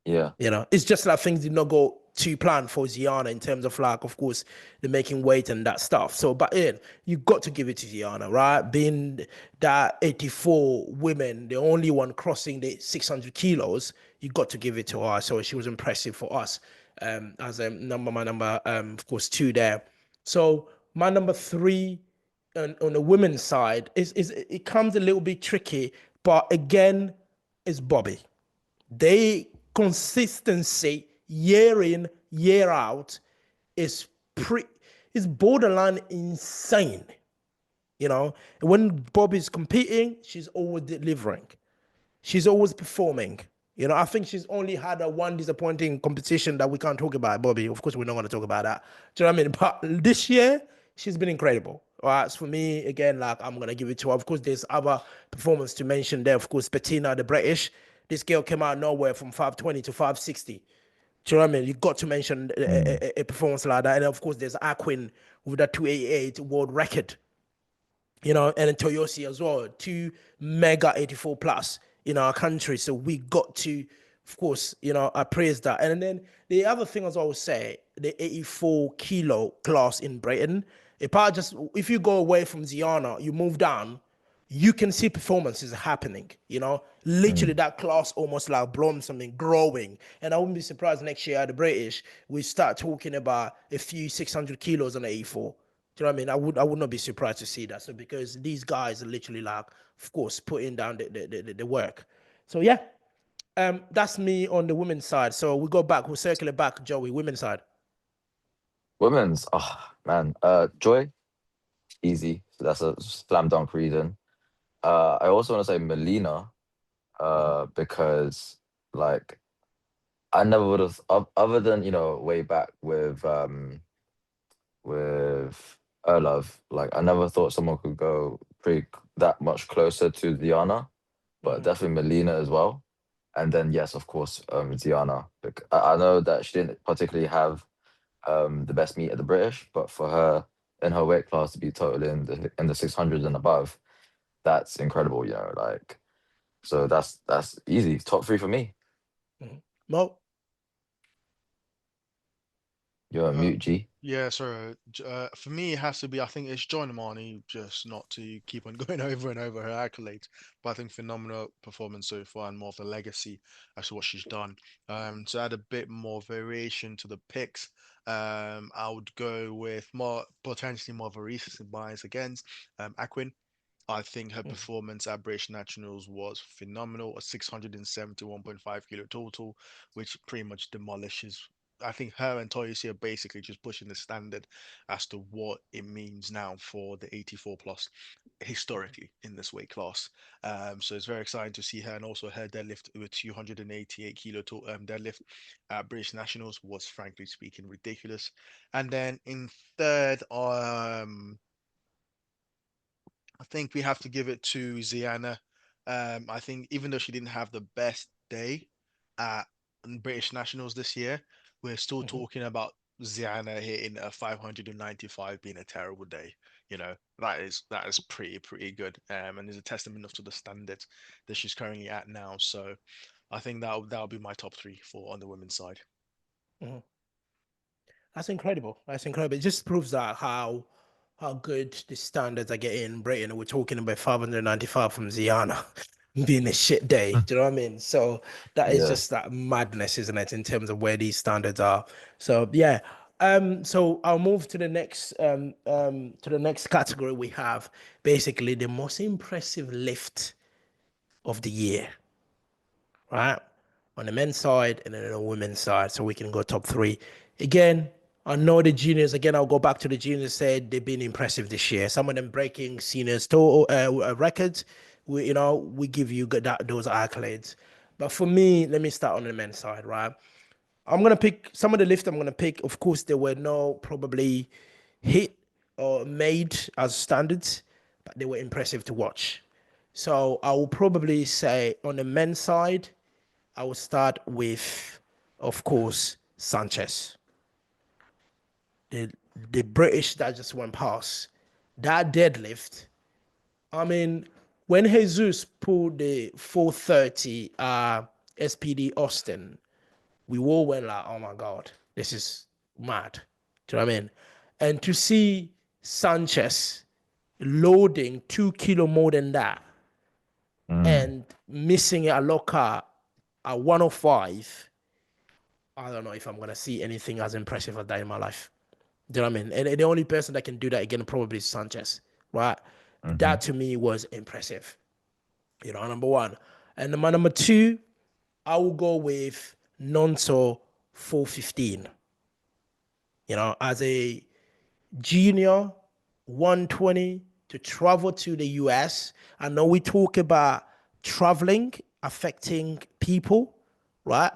Yeah. You know, it's just like things did not go to plan for Ziana in terms of, like, of course, the making weight and that stuff. So, but Ian, you got to give it to Ziana, right? Being that 84 women, the only one crossing the 600 kilos, you got to give it to her. So she was impressive for us as my number, of course, 2 there. So my number 3 on the women's side is it comes a little bit tricky, but again, is Bobby. They consistency year in, year out is is borderline insane. You know, when Bobby's competing, she's always delivering. She's always performing. You know, I think she's only had a one disappointing competition that we can't talk about, Bobby. Of course, we're not going to talk about that. Do you know what I mean? But this year, she's been incredible. All right, so for me, again, like, I'm going to give it to her. Of course, there's other performance to mention there. Of course, Bettina, the British. This girl came out of nowhere from 520 to 560. Do you know what I mean? You got to mention Mm. a performance like that. And of course, there's Aquin with that 288 world record, you know, and Toyosi as well, 2 mega 84 plus in our country. So we got to, of course, you know, I praise that. And then the other thing, as I always say, the 84 kilo class in Britain, if you go away from Ziana, you move down, you can see performances happening, you know, literally Mm. that class almost like blossoming, growing. And I wouldn't be surprised next year at the British, we start talking about a few 600 kilos on the 84. Do you know what I mean? I would not be surprised to see that. So because these guys are literally like, of course, putting down the work. So yeah, that's me on the women's side. So we go back, we'll circle it back, Joey, women's side. Women's, oh man, Joy, easy. So that's a slam dunk reason. I also want to say Melina, because like I never would have, other than way back with Erlov, like I never thought someone could go that much closer to Diana, but Mhm. definitely Melina as well. And then yes, of course, Diana. I know that she didn't particularly have the best meet at the British, but for her in her weight class to be totally in the 600s and above, that's incredible. Like so that's easy. Top three for me. Mhm. Mo? You're on Uh, mute, G. yeah, so for me, it has to be. I think it's John Marnie, just not to keep on going over and over her accolades, but I think phenomenal performance so far and more of the legacy as to what she's done. To add a bit more variation to the picks, I would go with more potentially more of a recency bias against Aquin. I think her Mhm. performance at British Nationals was phenomenal, a 671.5 kilo total, which pretty much demolishes. I think her and Toyosi are basically just pushing the standard as to what it means now for the 84 plus historically in this weight class. So it's very exciting to see her, and also her deadlift with 288 kilo deadlift at British Nationals was frankly speaking ridiculous. And then in third, I think we have to give it to Ziana. I think even though she didn't have the best day at British Nationals this year, we're still Mhm. talking about Ziana hitting a 595 being a terrible day. That is pretty good. And is a testament enough to the standards that she's currently at now. So I think that'll be my top three for on the women's side. Mhm. That's incredible. That's incredible. It just proves that how good the standards are getting in Britain. We're talking about 595 from Ziana being a shit day. Do you know what I mean? So that is Yeah. just that madness, isn't it, in terms of where these standards are. So yeah. So I'll move to the next category we have. Basically, the most impressive lift of the year, right? On the men's side and then on the women's side. So we can go top three. Again, I know the juniors, again, I'll go back to the juniors, said they've been impressive this year. Some of them breaking seniors total records. We give you those accolades. But for me, let me start on the men's side, right? I'm gonna pick some of the lift I'm gonna pick. Of course, there were no probably hit or made as standards, but they were impressive to watch. So I will probably say on the men's side, I will start with, of course, Sanchez. The the British that just went past. That deadlift. I mean, when Jesus pulled the 430 SPD Austin, we all went like, oh my God, this is mad. Do you know what I mean? And to see Sanchez loading 2 kilo more than that and missing a locker at 105, I don't know if I'm gonna see anything as impressive as that in my life. Do you know what I mean? And the only person that can do that again probably is Sanchez, right? That to me was impressive. Number one. And number two, I will go with Nonso 415. As a junior 120 to travel to the US. I know we talk about traveling affecting people, right?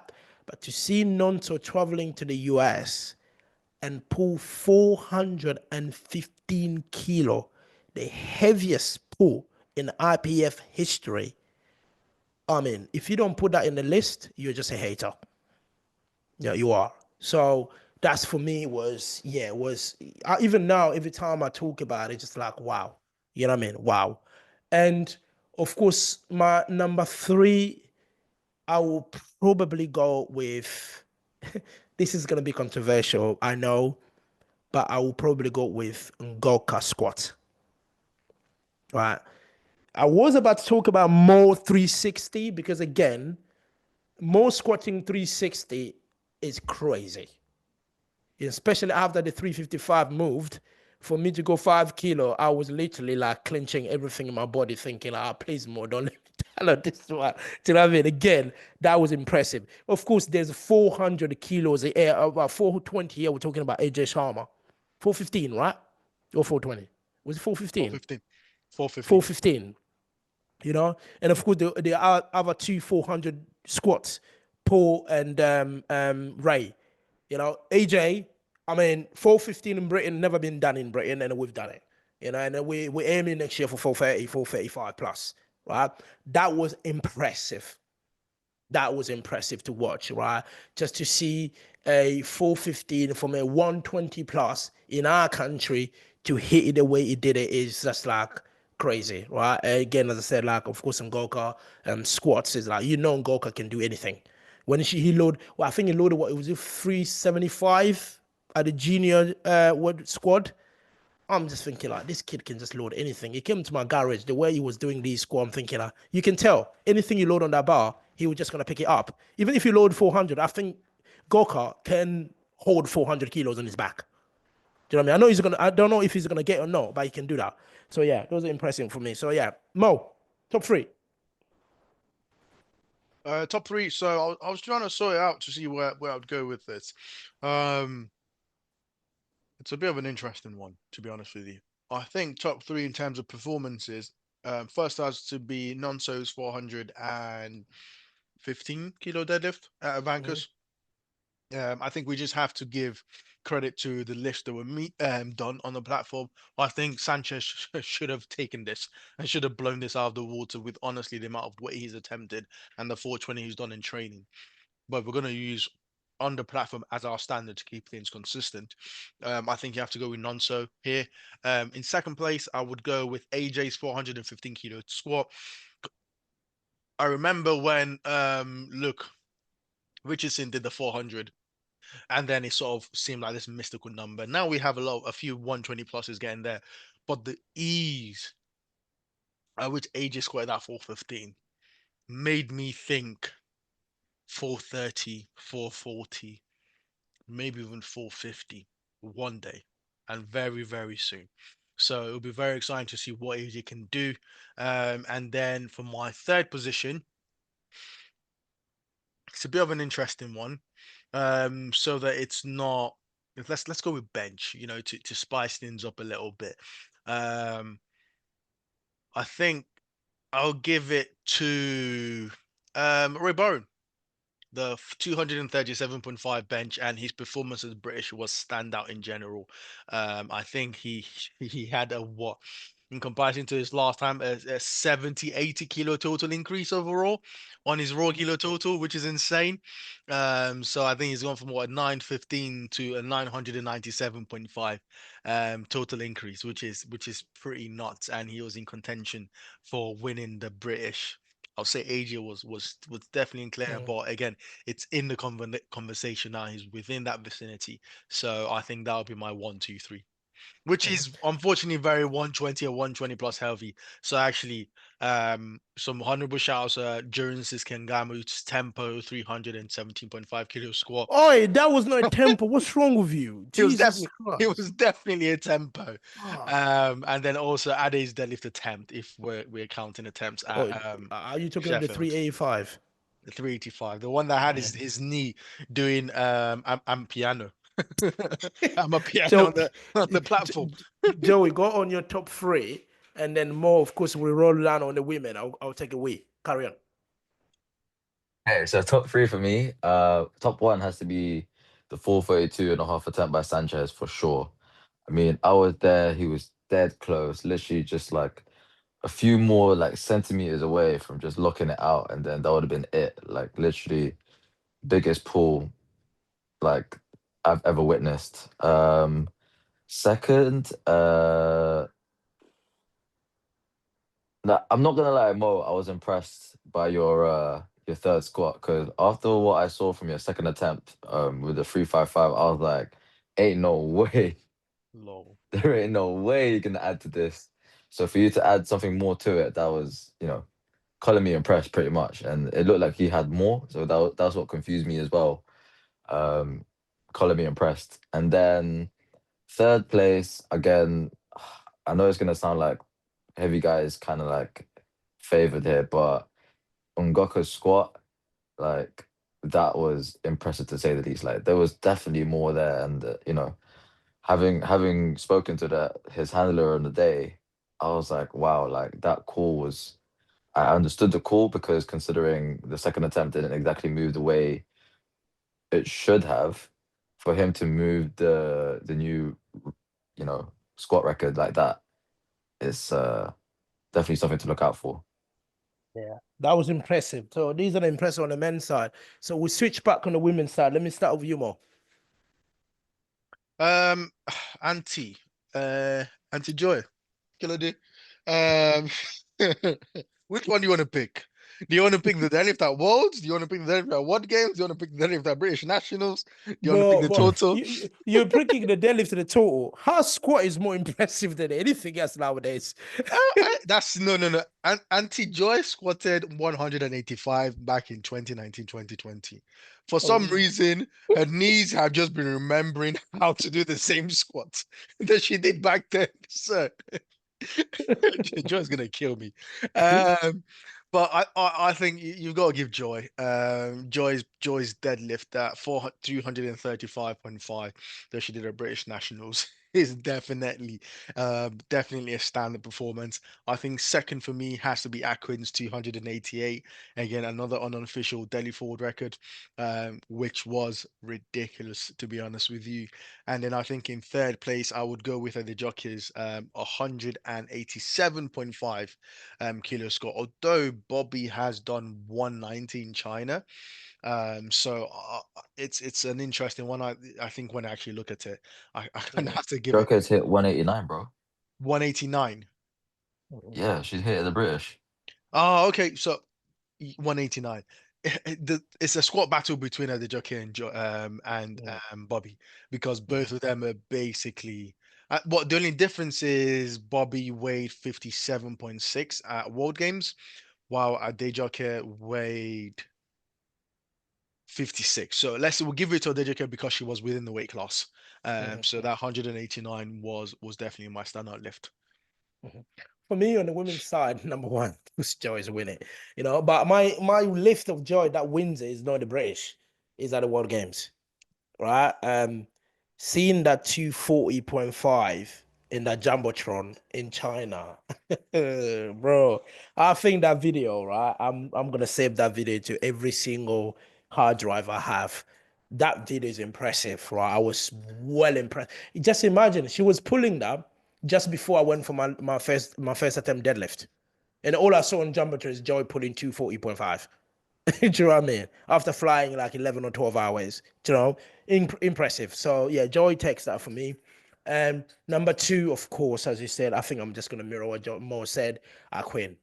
But to see Nonso traveling to the US and pull 415 kilo, the heaviest pull in IPF history. I mean, if you don't put that in the list, you're just a hater. Yeah, you are. So that's for me even now, every time I talk about it, just like, wow. You know what I mean? Wow. And of course, my number three, I will probably go with, this is going to be controversial, I know, but I will probably go with Ngolka squat. Right. I was about to talk about more 360 because again, more squatting 360 is crazy. Especially after the 355 moved, for me to go 5 kilo, I was literally like clenching everything in my body, thinking, please more, don't let me tell her this one. Do you know what I mean? Again, that was impressive. Of course, there's 400 kilos in air, about 420 here. We're talking about AJ Sharma. 415, right? Or 420? Was it 415? 415. 415. 415. And of course the other two 400 squats, Paul and Ray. AJ, I mean 415 in Britain, never been done in Britain, and we've done it. And we're aiming next year for 430, 435 plus, right? That was impressive. That was impressive to watch, right? Just to see a 415 from a 120 plus in our country to hit it the way he did it is just like crazy, right? Again, as I said, like, of course, Ngolka squats is like, Ngolka can do anything. When he load, well, I think he loaded what it was, 375 at the junior squad. I'm just thinking like this kid can just load anything. He came to my garage, the way he was doing these squat, I'm thinking like, you can tell anything you load on that bar, he was just gonna pick it up. Even if you load 400, I think Goka can hold 400 kilos on his back. Do you know what I mean? I don't know if he's gonna get or not, but he can do that. So yeah, those are impressive for me. So yeah, Mo, top three. Top three. So I was trying to sort it out to see where I'd go with this. It's a bit of an interesting one, to be honest with you. I think top three in terms of performances. First has to be Nonso's 415 kilo deadlift at Avancus. I think we just have to give credit to the lifts that were done on the platform. I think Sanchez should have taken this and should have blown this out of the water with honestly the amount of weight he's attempted and the 420 he's done in training. But we're going to use on the platform as our standard to keep things consistent. I think you have to go with Nonso here. In second place, I would go with AJ's 415 kilo squat. I remember when look, Richardson did the 400, and then it sort of seemed like this mystical number. Now we have a few 120 pluses getting there, but the ease at which AJ squared that 415 made me think 430, 440, maybe even 450 one day, and very, very soon. So it'll be very exciting to see what AJ can do. And then for my third position, it's a bit of an interesting one. So that it's not let's go with bench, you know, to spice things up a little bit. I think I'll give it to Roy Bowen, the 237.5 bench, and his performance as British was standout in general. I think he had a what in comparison to his last time, a 70, 80 kilo total increase overall on his raw kilo total, which is insane. So I think he's gone from what, 915 to a 997.5 total increase, which is pretty nuts. And he was in contention for winning the British. I'll say Asia was definitely clear, but again, it's in the conversation now. He's within that vicinity, so I think that would be my 1, 2, 3, which is unfortunately very 120 or 120 plus healthy. So actually, some honorable shouts. Jurins' Kengamu's tempo 317.5 kilo squat. Oh, that was not a tempo. What's wrong with you? It was Jesus it Christ. was definitely a tempo. Ah. And then also Ade's deadlift attempt, if we're counting attempts Oh, at are you talking about the Sheffield. 385? The 385, the one that had his knee doing I'm piano. I'm a piano So, on the platform. Joey, go on your top three, and then more, of course, we roll down on the women. I'll take away. Carry on. Okay, so top three for me. Top one has to be the 432.5 attempt by Sanchez for sure. I mean, I was there. He was dead close, literally just like a few more like centimeters away from just locking it out, and then that would have been it. Like literally biggest pull like I've ever witnessed. Second, no, I'm not gonna lie, Mo. I was impressed by your third squat because after what I saw from your second attempt, with the 355, I was like, ain't no way, Lol. there ain't no way you're gonna add to this. So for you to add something more to it, that was, calling me impressed pretty much, and it looked like he had more. So that's what confused me as well. Um, calling me impressed, and then third place again. I know it's gonna sound like heavy guy is kind of like favored here, but Ungoka's squat, like that was impressive to say the least. Like there was definitely more there, and having spoken to his handler on the day, I was like, wow, like that call was. I understood the call because considering the second attempt didn't exactly move the way it should have, for him to move the new, squat record like that is definitely something to look out for. Yeah, that was impressive. So these are the impressive on the men's side. So we switch back on the women's side. Let me start with you, Mo. Um, Auntie, Auntie Joy, Killer D. Um, which one do you want to pick? Do you want to pick the deadlift at Worlds? Do you want to pick the deadlift at World Games? Do you want to pick the deadlift at British Nationals? Do you want to pick the But total? you're picking the deadlift to the total. Her squat is more impressive than anything else nowadays. That's no. Auntie Joy squatted 185 back in 2019, 2020. For some Oh, reason, her knees have just been remembering how to do the same squat that she did back then. So Joy's gonna kill me. But I think you've got to give Joy. Joy's deadlift at 335.5 that she did at British Nationals is definitely a standard performance. I think second for me has to be Akwin's 288. Again, another unofficial Delhi forward record, which was ridiculous to be honest with you. And then I think in third place, I would go with the jockey's 187.5 kilo score. Although Bobby has done 190 in China, it's an interesting one. I think when I actually look at it, I kind of have to give it Joker's hit 189, bro. 189. Yeah, she's hit the British. Oh, okay. So 189. It's a squat battle between the jockey and Bobby, because both of them are basically what the only difference is Bobby weighed 57.6 at World Games, while Adejoke weighed 56. So we'll give it to Adejoke because she was within the weight class. So that 189 was definitely my standout lift. For me, on the women's side, number one, Joy's winning. But my lift of joy that wins it is not the British, is at the World Games, right? seeing that 240.5 in that Jumbotron in China, bro, I think that video, right? I'm gonna save that video to every single hard drive I have. That video is impressive, right? I was well impressed. Just imagine she was pulling that just before I went for my first attempt deadlift. And all I saw on Jumbotron is Joey pulling 240.5. Do you know what I mean? After flying like 11 or 12 hours, you know, impressive. So yeah, Joey takes that for me. And number two, of course, as you said, I think I'm just gonna mirror what Mo said. Quinn,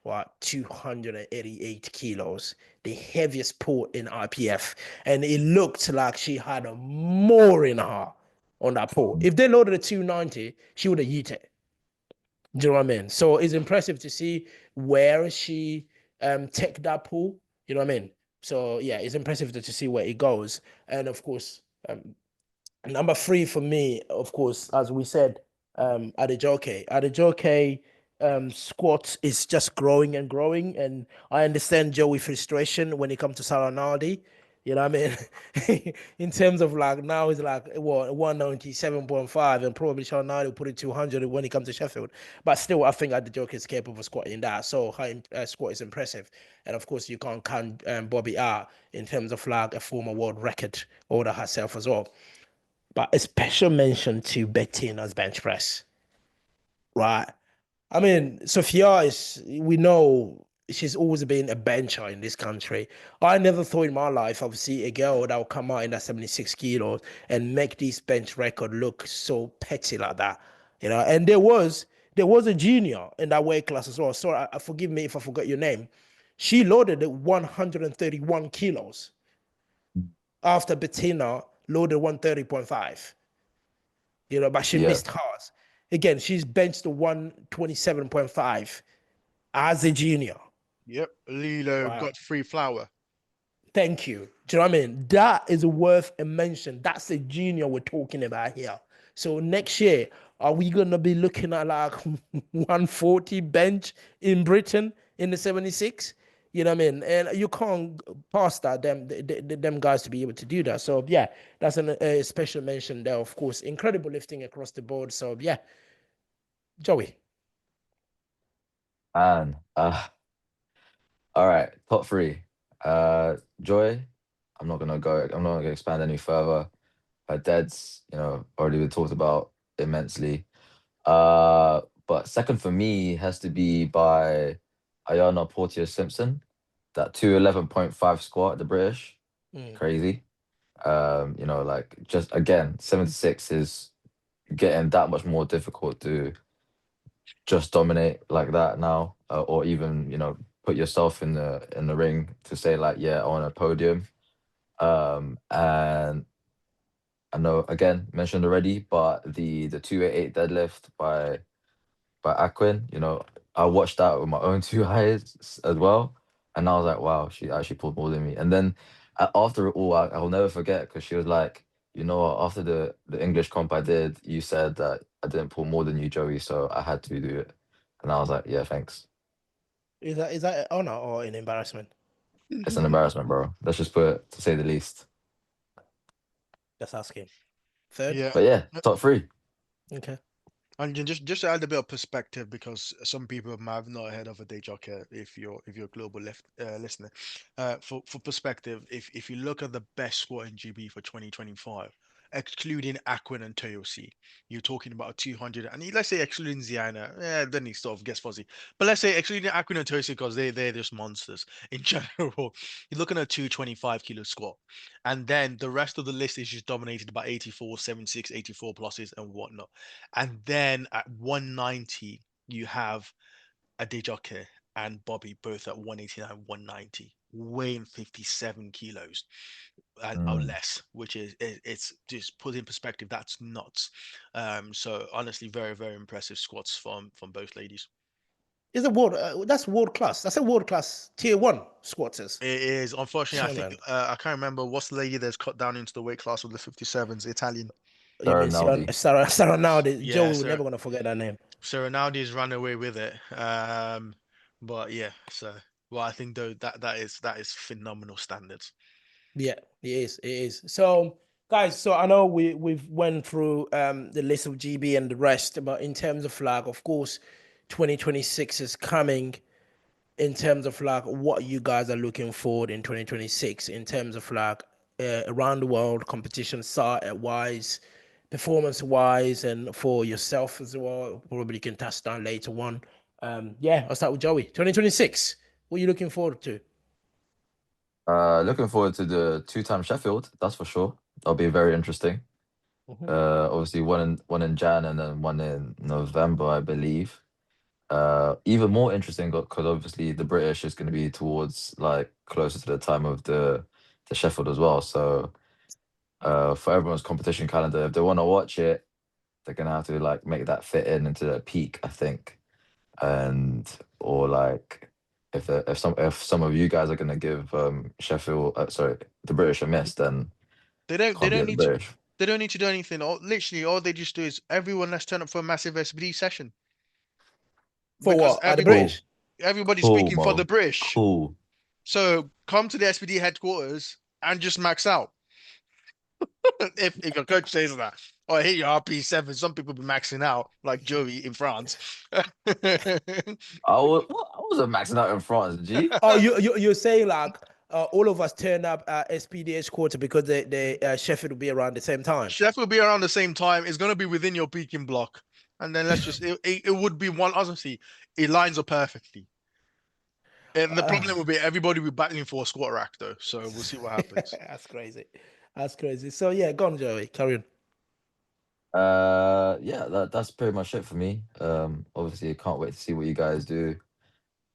what 288 kilos, the heaviest pull in IPF, and it looked like she had a more in her on that pull. If they loaded a 290, she would have yeeted it. Do you know what I mean? So it's impressive to see where she take that pull. You know what I mean? So yeah, it's impressive to see where it goes. And of course, number three for me, of course, as we said, Adejoke. Adejoke squat is just growing and growing. And I understand Joey frustration when it comes to Saranadi. You know what I mean? In terms of like now it's like what 197.5 and probably Saranadi will put it 200 when it comes to Sheffield. But still, I think Adejoke is capable of squatting that. So her squat is impressive. And of course, you can't count Bobby R in terms of like a former world record holder herself as well. But a special mention to Bettina's bench press, right? I mean, Sophia is, we know she's always been a bencher in this country. I never thought in my life I would see a girl that will come out in that 76 kilos and make this bench record look so petty like that, you know. And there was a junior in that weight class as well. Sorry, forgive me if I forgot your name. She loaded at 131 kilos after Bettina loaded 130.5. You know, but she Yeah. missed hers. Again, she's benched to 127.5 as a junior. Yep, Lilo Wow. got free flour. Thank you. Do you know what I mean? That is worth a mention. That's a junior we're talking about here. So next year, are we gonna be looking at like 140 bench in Britain in the 76? You know what I mean? And you can't pass that them guys to be able to do that. So yeah, that's a special mention there. Of course, incredible lifting across the board. So yeah, Joey. And all right, top three. Joy. I'm not gonna expand any further. Her deads, already been talked about immensely. But second for me has to be by Ayana Portier Simpson. That 211.5 squat at the British. Mm. Crazy. Like just again, 76 is getting that much more difficult to just dominate like that now, or even put yourself in the ring to say like, yeah, on a podium. And I know again mentioned already, but the 288 deadlift by Aquin, I watched that with my own two eyes as well, and I was like, wow, she actually pulled more than me. And then after it all, I'll never forget because she was like, what, after the English comp I did, you said that I didn't pull more than you, Joey, so I had to do it. And I was like, yeah, thanks. Is that an honor or an embarrassment? It's an embarrassment, bro. Let's just put it to say the least. Just asking. Third? Yeah. But yeah, top three. Okay. And just to add a bit of perspective, because some people might have not heard of a day jockey if you're a global listener. For perspective, if you look at the best squad in GB for 2025, excluding Aquin and Toyosi, you're talking about 200. And let's say excluding Ziana, then it sort of gets fuzzy. But let's say excluding Aquin and Toyosi because they're just monsters in general. You're looking at 225 kilo squat, and then the rest of the list is just dominated by 84, 76, 84 pluses and whatnot. And then at 190, you have Adejoke and Bobby both at 189, 190, weighing 57 kilos and or Mm. less, which is it's just put in perspective. That's nuts. So honestly, very very impressive squats from both ladies. Is a world that's world class. That's a world class tier one squatters. It is unfortunately. I Shame, think man. I can't remember what's the lady that's cut down into the weight class of the 57s. Italian. You mean Naldi. Sarah now? Yeah, Joey will so never gonna forget that name. So Ronaldo's run away with it. But yeah, so well, I think though that is phenomenal standards. Yeah, it is. It is. So Guys, so I know we've went through the list of GB and the rest, but in terms of like, of course, 2026 is coming. In terms of like what you guys are looking forward in 2026, in terms of like around the world competition side wise, performance wise, and for yourself as well. Probably can touch down later on. Yeah, I'll start with Joey. 2026. What are you looking forward to? Looking forward to the two-time Sheffield, that's for sure. That'll be very interesting. Mhm. Obviously one in Jan and then one in November, I believe. Even more interesting because obviously the British is going to be towards like closer to the time of the Sheffield as well. So for everyone's competition calendar, if they want to watch it, they're gonna have to like make that fit in into their peak, I think. And or like if some of you guys are gonna give Sheffield, sorry, the British a miss, then They can't be don't at the need to British. they don't need to do anything. Literally, all they just do is everyone let's turn up for a massive SBD session For because what? At the everybody Cool, British? everybody's cool, speaking for the Mo. British. Cool. So come to the SBD headquarters and just max out. If your coach says that, or hit your RP7, some people be maxing out, like Joey in France. I wasn't maxing out in France, G. Oh, you're saying like all of us turn up at SPDH quarter because the Sheffield will be around the same time. Chef will be around the same time. It's gonna be within your peaking block, and then let's just it would be one. Honestly, it lines up perfectly. And the problem will be everybody will be battling for a squat rack though, so we'll see what happens. That's crazy. That's crazy. So yeah, go on, Joey. Carry on. Yeah, that's pretty much it for me. Obviously, I can't wait to see what you guys do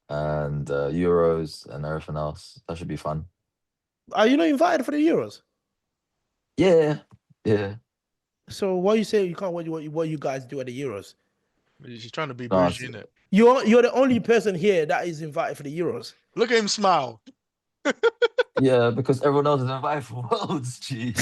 and Euros and everything else. That should be fun. Are you not invited for the Euros? Yeah, yeah. So why you say you can't what you guys do at the Euros? She's trying to be No, bougie, innit? You're the only person here that is invited for the Euros. Look at him smile. yeah, because everyone else is invited for Worlds, G.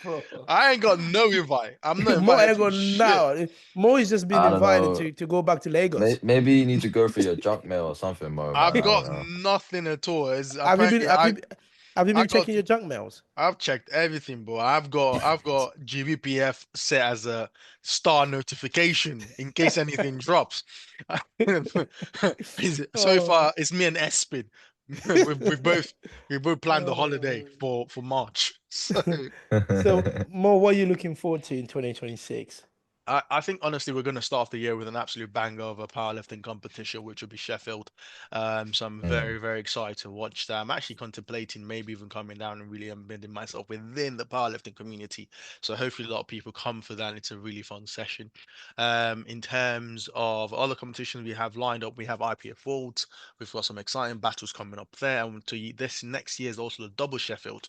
Bro. I ain't got no invite. I'm not Mo invited ain't for going shit. now. Mo is just being I don't invited know. to go back to Lagos. Maybe you need to go for your junk mail or something, Mo, man. I've I don't got know. nothing at all. It's Have you been apparently have you have you I been got checking your junk mails? I've checked everything, bro. I've got GBPF set as a star notification in case anything drops. So Oh. far, it's me and Espin. We've both planned the holiday Oh. for March. So So Mo, what are you looking forward to in 2026? I think honestly we're going to start off the year with an absolute banger of a powerlifting competition, which will be Sheffield. So I'm Mm, very, very excited to watch that. I'm actually contemplating maybe even coming down and really embedding myself within the powerlifting community. So hopefully a lot of people come for that. It's a really fun session. In terms of other competitions we have lined up, we have IPF Worlds. We've got some exciting battles coming up there. And this next year is also the double Sheffield,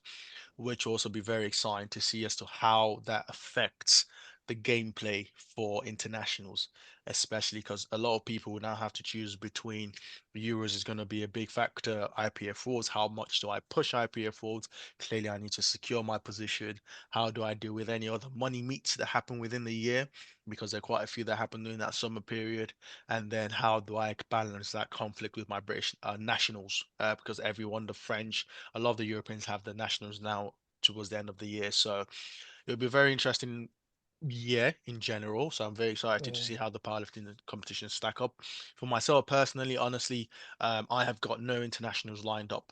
which will also be very exciting to see as to how that affects the gameplay for internationals, especially because a lot of people will now have to choose between the Euros is going to be a big factor, IPF Worlds, how much do I push IPF Worlds? Clearly, I need to secure my position. How do I deal with any other money meets that happen within the year? Because there are quite a few that happen during that summer period. And then how do I balance that conflict with my British nationals? Because everyone, the French, a lot of the Europeans have the nationals now towards the end of the year. So it'll be very interesting year in general. So I'm very excited to Mm, see how the powerlifting competitions stack up. For myself personally, honestly, I have got no internationals lined up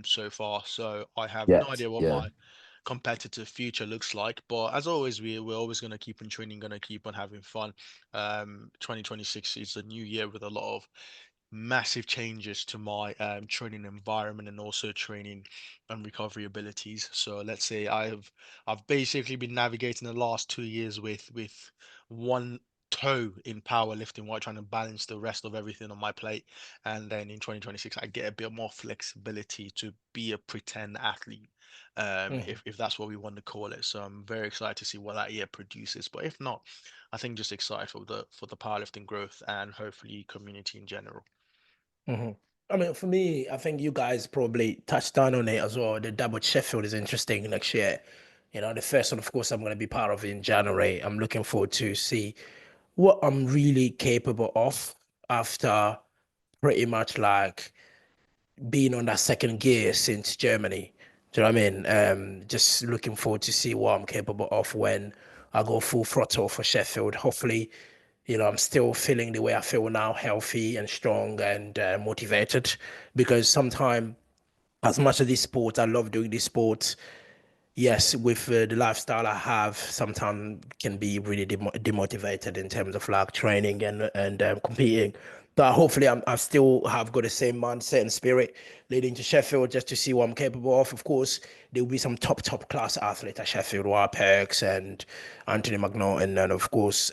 so far. So I have no yet, idea what yeah. my competitive future looks like. But as always, we're always going to keep on training, going to keep on having fun. 2026 is a new year with a lot of massive changes to my training environment and also training and recovery abilities. So let's say I've basically been navigating the last 2 years with one toe in powerlifting while trying to balance the rest of everything on my plate. And then in 2026, I get a bit more flexibility to be a pretend athlete. mhm, If that's what we want to call it. So I'm very excited to see what that year produces. But if not, I think just excited for the powerlifting growth and hopefully community in general. mhm. I mean, for me, I think you guys probably touched down on it as well. The double Sheffield is interesting next year. You know, the first one, of course, I'm going to be part of in January. I'm looking forward to see what I'm really capable of after pretty much like being on that second gear since Germany. Do you know what I mean? Just looking forward to see what I'm capable of when I go full throttle for Sheffield. Hopefully, I'm still feeling the way I feel now, healthy and strong and motivated. Because sometimes, as much as this sport, I love doing this sport. Yes, with the lifestyle I have, sometimes can be really demotivated in terms of like training and competing. But hopefully, I still have got the same mindset and spirit leading to Sheffield just to see what I'm capable of. Of course, there will be some top class athletes at Sheffield, Warpex and Anthony McNaughton, and of course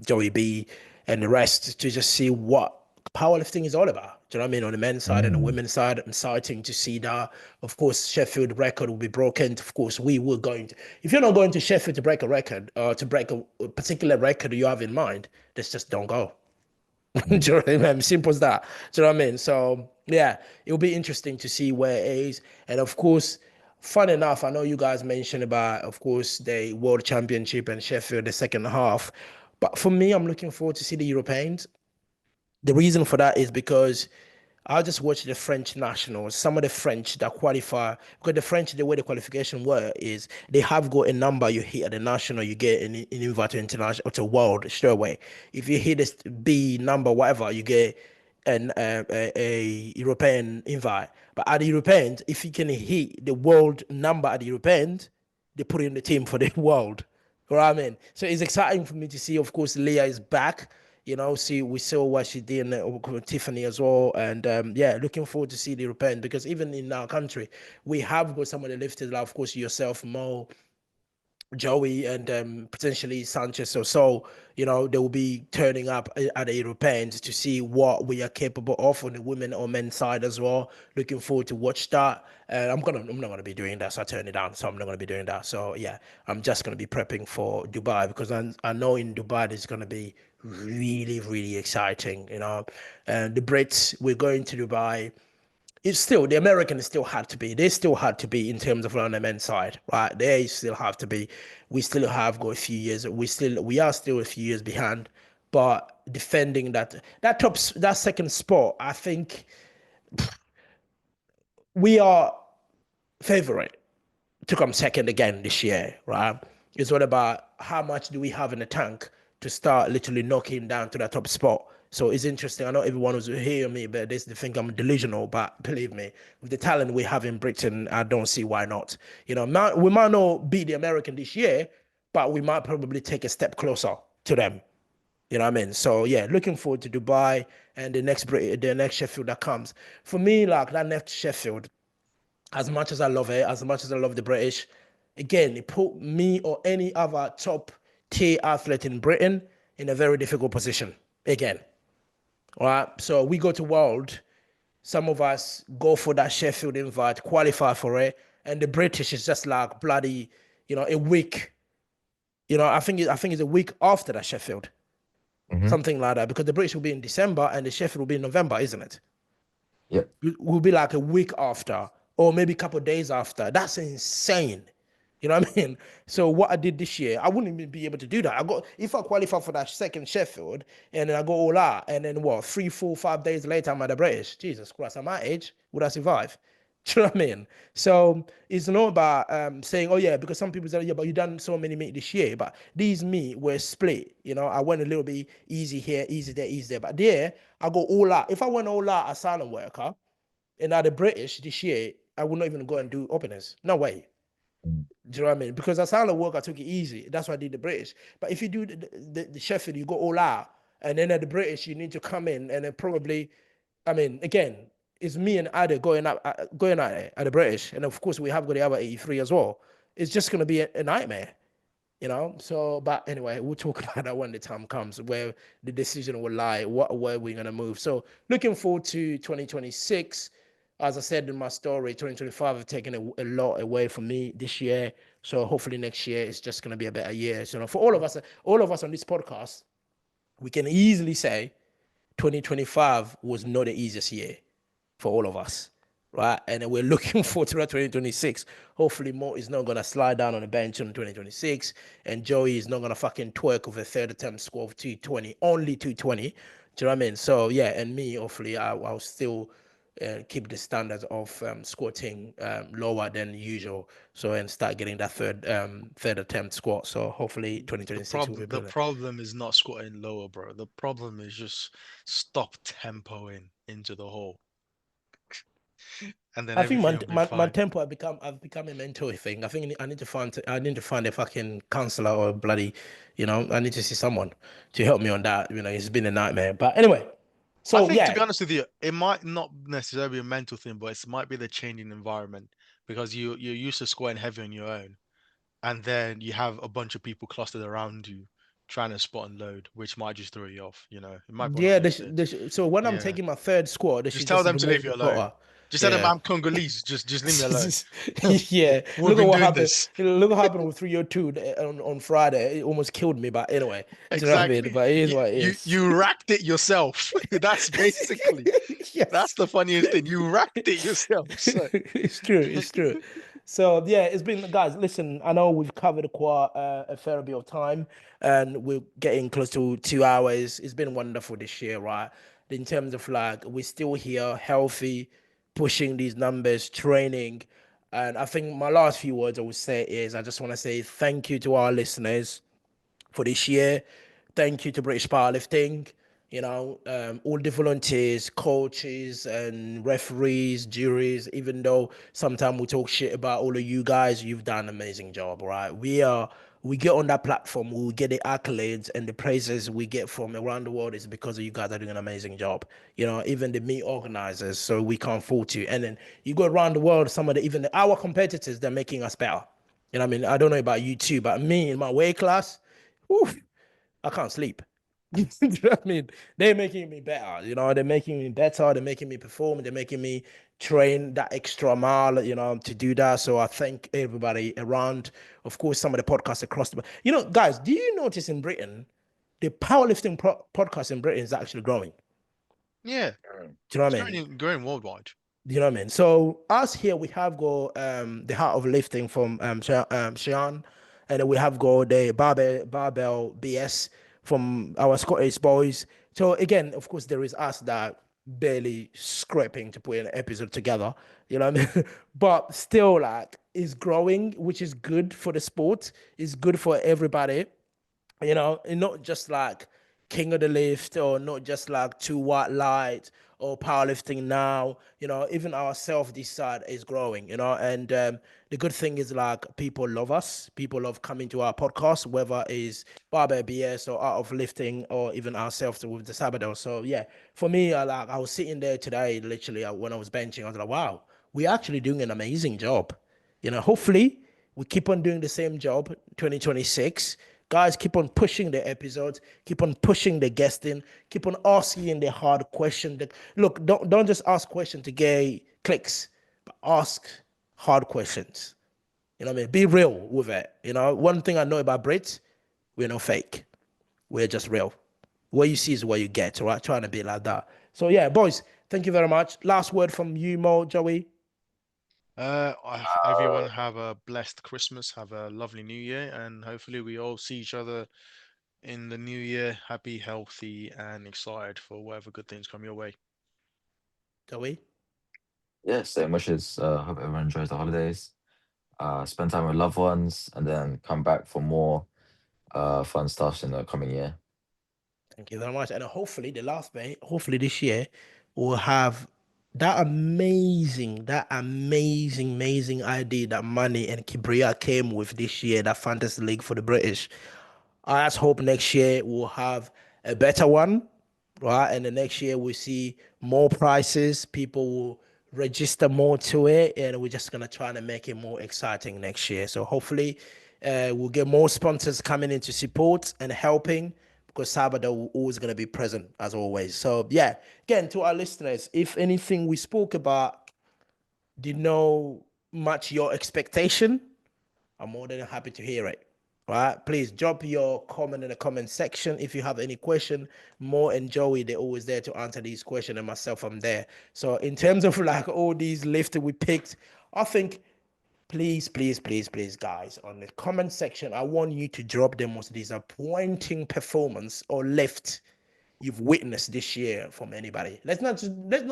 Joey B and the rest to just see what powerlifting is all about. Do you know what I mean? On the men's side and the women's side, I'm exciting to see that. Of course, Sheffield record will be broken. Of course, we will going to. If you're not going to Sheffield to break a record or to break a particular record you have in mind, just don't go. Do you know what I mean? Simple as that. Do you know what I mean? So yeah, it'll be interesting to see where it is. And of course, fun enough, I know you guys mentioned about, of course, the World Championship and Sheffield the second half. But for me, I'm looking forward to see the Europeans. The reason for that is because I just watched the French nationals. Some of the French that qualify, because the French, the way the qualification work is they have got a number you hit at the national, you get an invite to international to world straight away. If you hit this B number, whatever, you get a European invite. But at the Europeans, if you can hit the world number at the Europeans, they put you in the team for the world. You know what I mean? So it's exciting for me to see, of course, Leah is back. See, we saw what she did with Tiffany as well. And yeah, looking forward to see the European because even in our country, we have got some of the lifters, like, of course, yourself, Mo, Joey, and potentially Sanchez or so, they will be turning up at the Europeans to see what we are capable of on the women or men's side as well. Looking forward to watch that. I'm not gonna be doing that, so I turn it down. So I'm not gonna be doing that. So yeah, I'm just gonna be prepping for Dubai because I know in Dubai there's gonna be really, really exciting. And the Brits, we're going to Dubai. It's still the Americans still had to be. They still had to be in terms of on the men's side, right? They still have to be. We still have got a few years. We are still a few years behind, but defending that second spot, I think we are favorite to come second again this year, right? It's all about how much do we have in the tank to start literally knocking down to that top spot. So it's interesting. I know everyone was hearing me, but they think I'm delusional. But believe me, with the talent we have in Britain, I don't see why not. We might not beat the American this year, but we might probably take a step closer to them. You know what I mean? So yeah, looking forward to Dubai and the next Sheffield that comes. For me, like that next Sheffield, as much as I love it, as much as I love the British, again, it put me or any other top tier athlete in Britain in a very difficult position. Again, all right. So we go to World. Some of us go for that Sheffield invite, qualify for it, and the British is just like bloody, a week. I think it's a week after that Sheffield, something like that, because the British will be in December and the Sheffield will be in November, isn't it? Yep. Will be like a week after, or maybe a couple of days after. That's insane. You know what I mean? So what I did this year, I wouldn't even be able to do that. If I qualify for that second Sheffield and then I go all out, and then what, 3, 4, 5 days later I'm at the British. Jesus Christ, at my age, would I survive? Do you know what I mean? So it's not about saying, oh yeah, because some people say, yeah, but you done so many meet this year. But these meet were split. I went a little bit easy here, easy there, easy there. But there, I go all out. If I went all out as silent worker and at the British this year, I would not even go and do openers. No way. Do you know what I mean? Because as silent work, I took it easy. That's why I did the British. But if you do the Sheffield, you go all out. And then at the British, you need to come in and then probably, again, it's me and Ada going at it at the British. And of course, we have got the other 83 as well. It's just going to be a nightmare, So, but anyway, we'll talk about that when the time comes where the decision will lie, where we're going to move. So looking forward to 2026. As I said in my story, 2025 have taken a lot away from me this year. So hopefully next year is just going to be a better year. So for all of us on this podcast, we can easily say 2025 was not the easiest year for all of us, right? And we're looking forward to that 2026. Hopefully Mo is not going to slide down on the bench in 2026, and Joey is not going to fucking twerk with a third attempt score of 220, only 220. Do you know what I mean? So yeah, and me, hopefully I'll still keep the standards of squatting lower than usual. So and start getting that third attempt squat. So hopefully The 2026 will be problem the brilliant. problem is not squatting lower, bro. The problem is just stop tempoing into the hole, and then I think everything will be my fine. tempo I've become a mental thing. I think I need to find a fucking counselor or bloody, I need to see someone to help me on that. It's been a nightmare. But anyway, I so think, to yeah, be honest with you, it might not necessarily be a mental thing, but it might be the changing environment because you're used to squatting heavy on your own, and then you have a bunch of people clustered around you trying to spot and load, which might just throw you off. It might be one of yeah. those things. So when I'm Yeah, taking my third squat, they just should tell just them to leave remove you the alone. photo. Just tell them Yeah. I'm Congolese. Just leave me alone. Yeah, We've look at been what doing happened. this. Look what happened with 302 on Friday. It almost killed me, but anyway, do you know what I mean? Exactly. But it is You what it you is. you racked it yourself. That's basically that's Yes. the funniest thing. You racked it yourself. So It's true. It's true. So yeah, it's been guys. Listen, I know we've covered quite a fair bit of time, and we're getting close to 2 hours. It's been wonderful this year, right? In terms of like, we're still here, healthy, pushing these numbers, training, and I think my last few words I would say is I just want to say thank you to our listeners for this year. Thank you to British Powerlifting, all the volunteers, coaches, and referees, juries. Even though sometimes we talk shit about all of you guys, you've done an amazing job, right? We get on that platform, we get the accolades and the praises we get from around the world is because of you guys are doing an amazing job. Even the meet organizers, so we can't fault you. And then you go around the world, some of our competitors, they're making us better. I mean, I don't know about you too, but me in my weight class, oof, I can't sleep. You know what I mean? They're making me better, they're making me better, they're making me perform, they're making me train that extra mile, to do that. So I thank everybody around. Of course, some of the podcasts across the guys, do you notice in Britain, the powerlifting podcast in Britain is actually growing? yeah, Do you know it's what I mean? going worldwide. You know what I mean? So us here, we have got the Heart of Lifting from Sean, and then we have got the Barbell BS from our Scottish boys. So again, of course, there is us that barely scraping to put an episode together. You know what I mean? But still, like, is growing, which is good for the sport. Is good for everybody, and not just like king of the lift or not just like two white light or powerlifting now, even ourselves this side is growing, and the good thing is like people love us, people love coming to our podcast, whether it's Barber BS or Art of Lifting or even ourselves with the Sabado. So yeah, for me, I was sitting there today, literally when I was benching, I was like, wow, we're actually doing an amazing job. Hopefully we keep on doing the same job 2026. Guys, keep on pushing the episodes, keep on pushing the guesting, keep on asking the hard question. Look, don't just ask questions to get clicks, but ask hard questions. You know what I mean? Be real with it. One thing I know about Brits, we're not fake. We're just real. What you see is what you get, all right? Trying to be like that. So yeah, boys, thank you very much. Last word from you, Mo, Joey. Everyone have a blessed Christmas, have a lovely New Year, and hopefully we all see each other in the new year, happy, healthy, and excited for whatever good things come your way. Joey. Yeah, same wishes. Hope everyone enjoys the holidays. Spend time with loved ones, and then come back for more fun stuff in the coming year. Thank you very much. And hopefully, the last bit, hopefully this year, we'll have amazing idea that Money and Kibria came with this year, that fantasy league for the British. I just hope next year we'll have a better one, right? And the next year we see more prices, people will register more to it, and we're just gonna try to make it more exciting next year. So hopefully, we'll get more sponsors coming in to support and helping because Sabado will always gonna be present as always. So yeah, again to our listeners, if anything we spoke about did not match your expectation, I'm more than happy to hear it. All right, please drop your comment in the comment section if you have any question. Mo and Joey, they're always there to answer these questions, and myself, I'm there. So in terms of like all these lifts we picked, I think please, guys, on the comment section, I want you to drop the most disappointing performance or lift you've witnessed this year from anybody. Let's not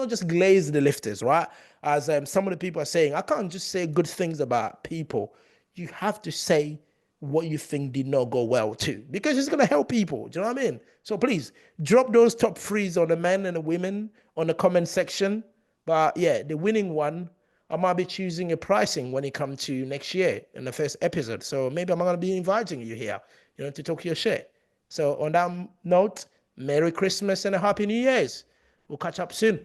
just glaze the lifters, right? As some of the people are saying, I can't just say good things about people. You have to say what you think did not go well too, because it's going to help people. Do you know what I mean? So please drop those top threes on the men and the women on the comment section. But yeah, the winning one, I might be choosing a pricing when it comes to next year in the first episode. So maybe I'm going to be inviting you here, to talk your shit. So on that note, Merry Christmas and a Happy New Year's. We'll catch up soon.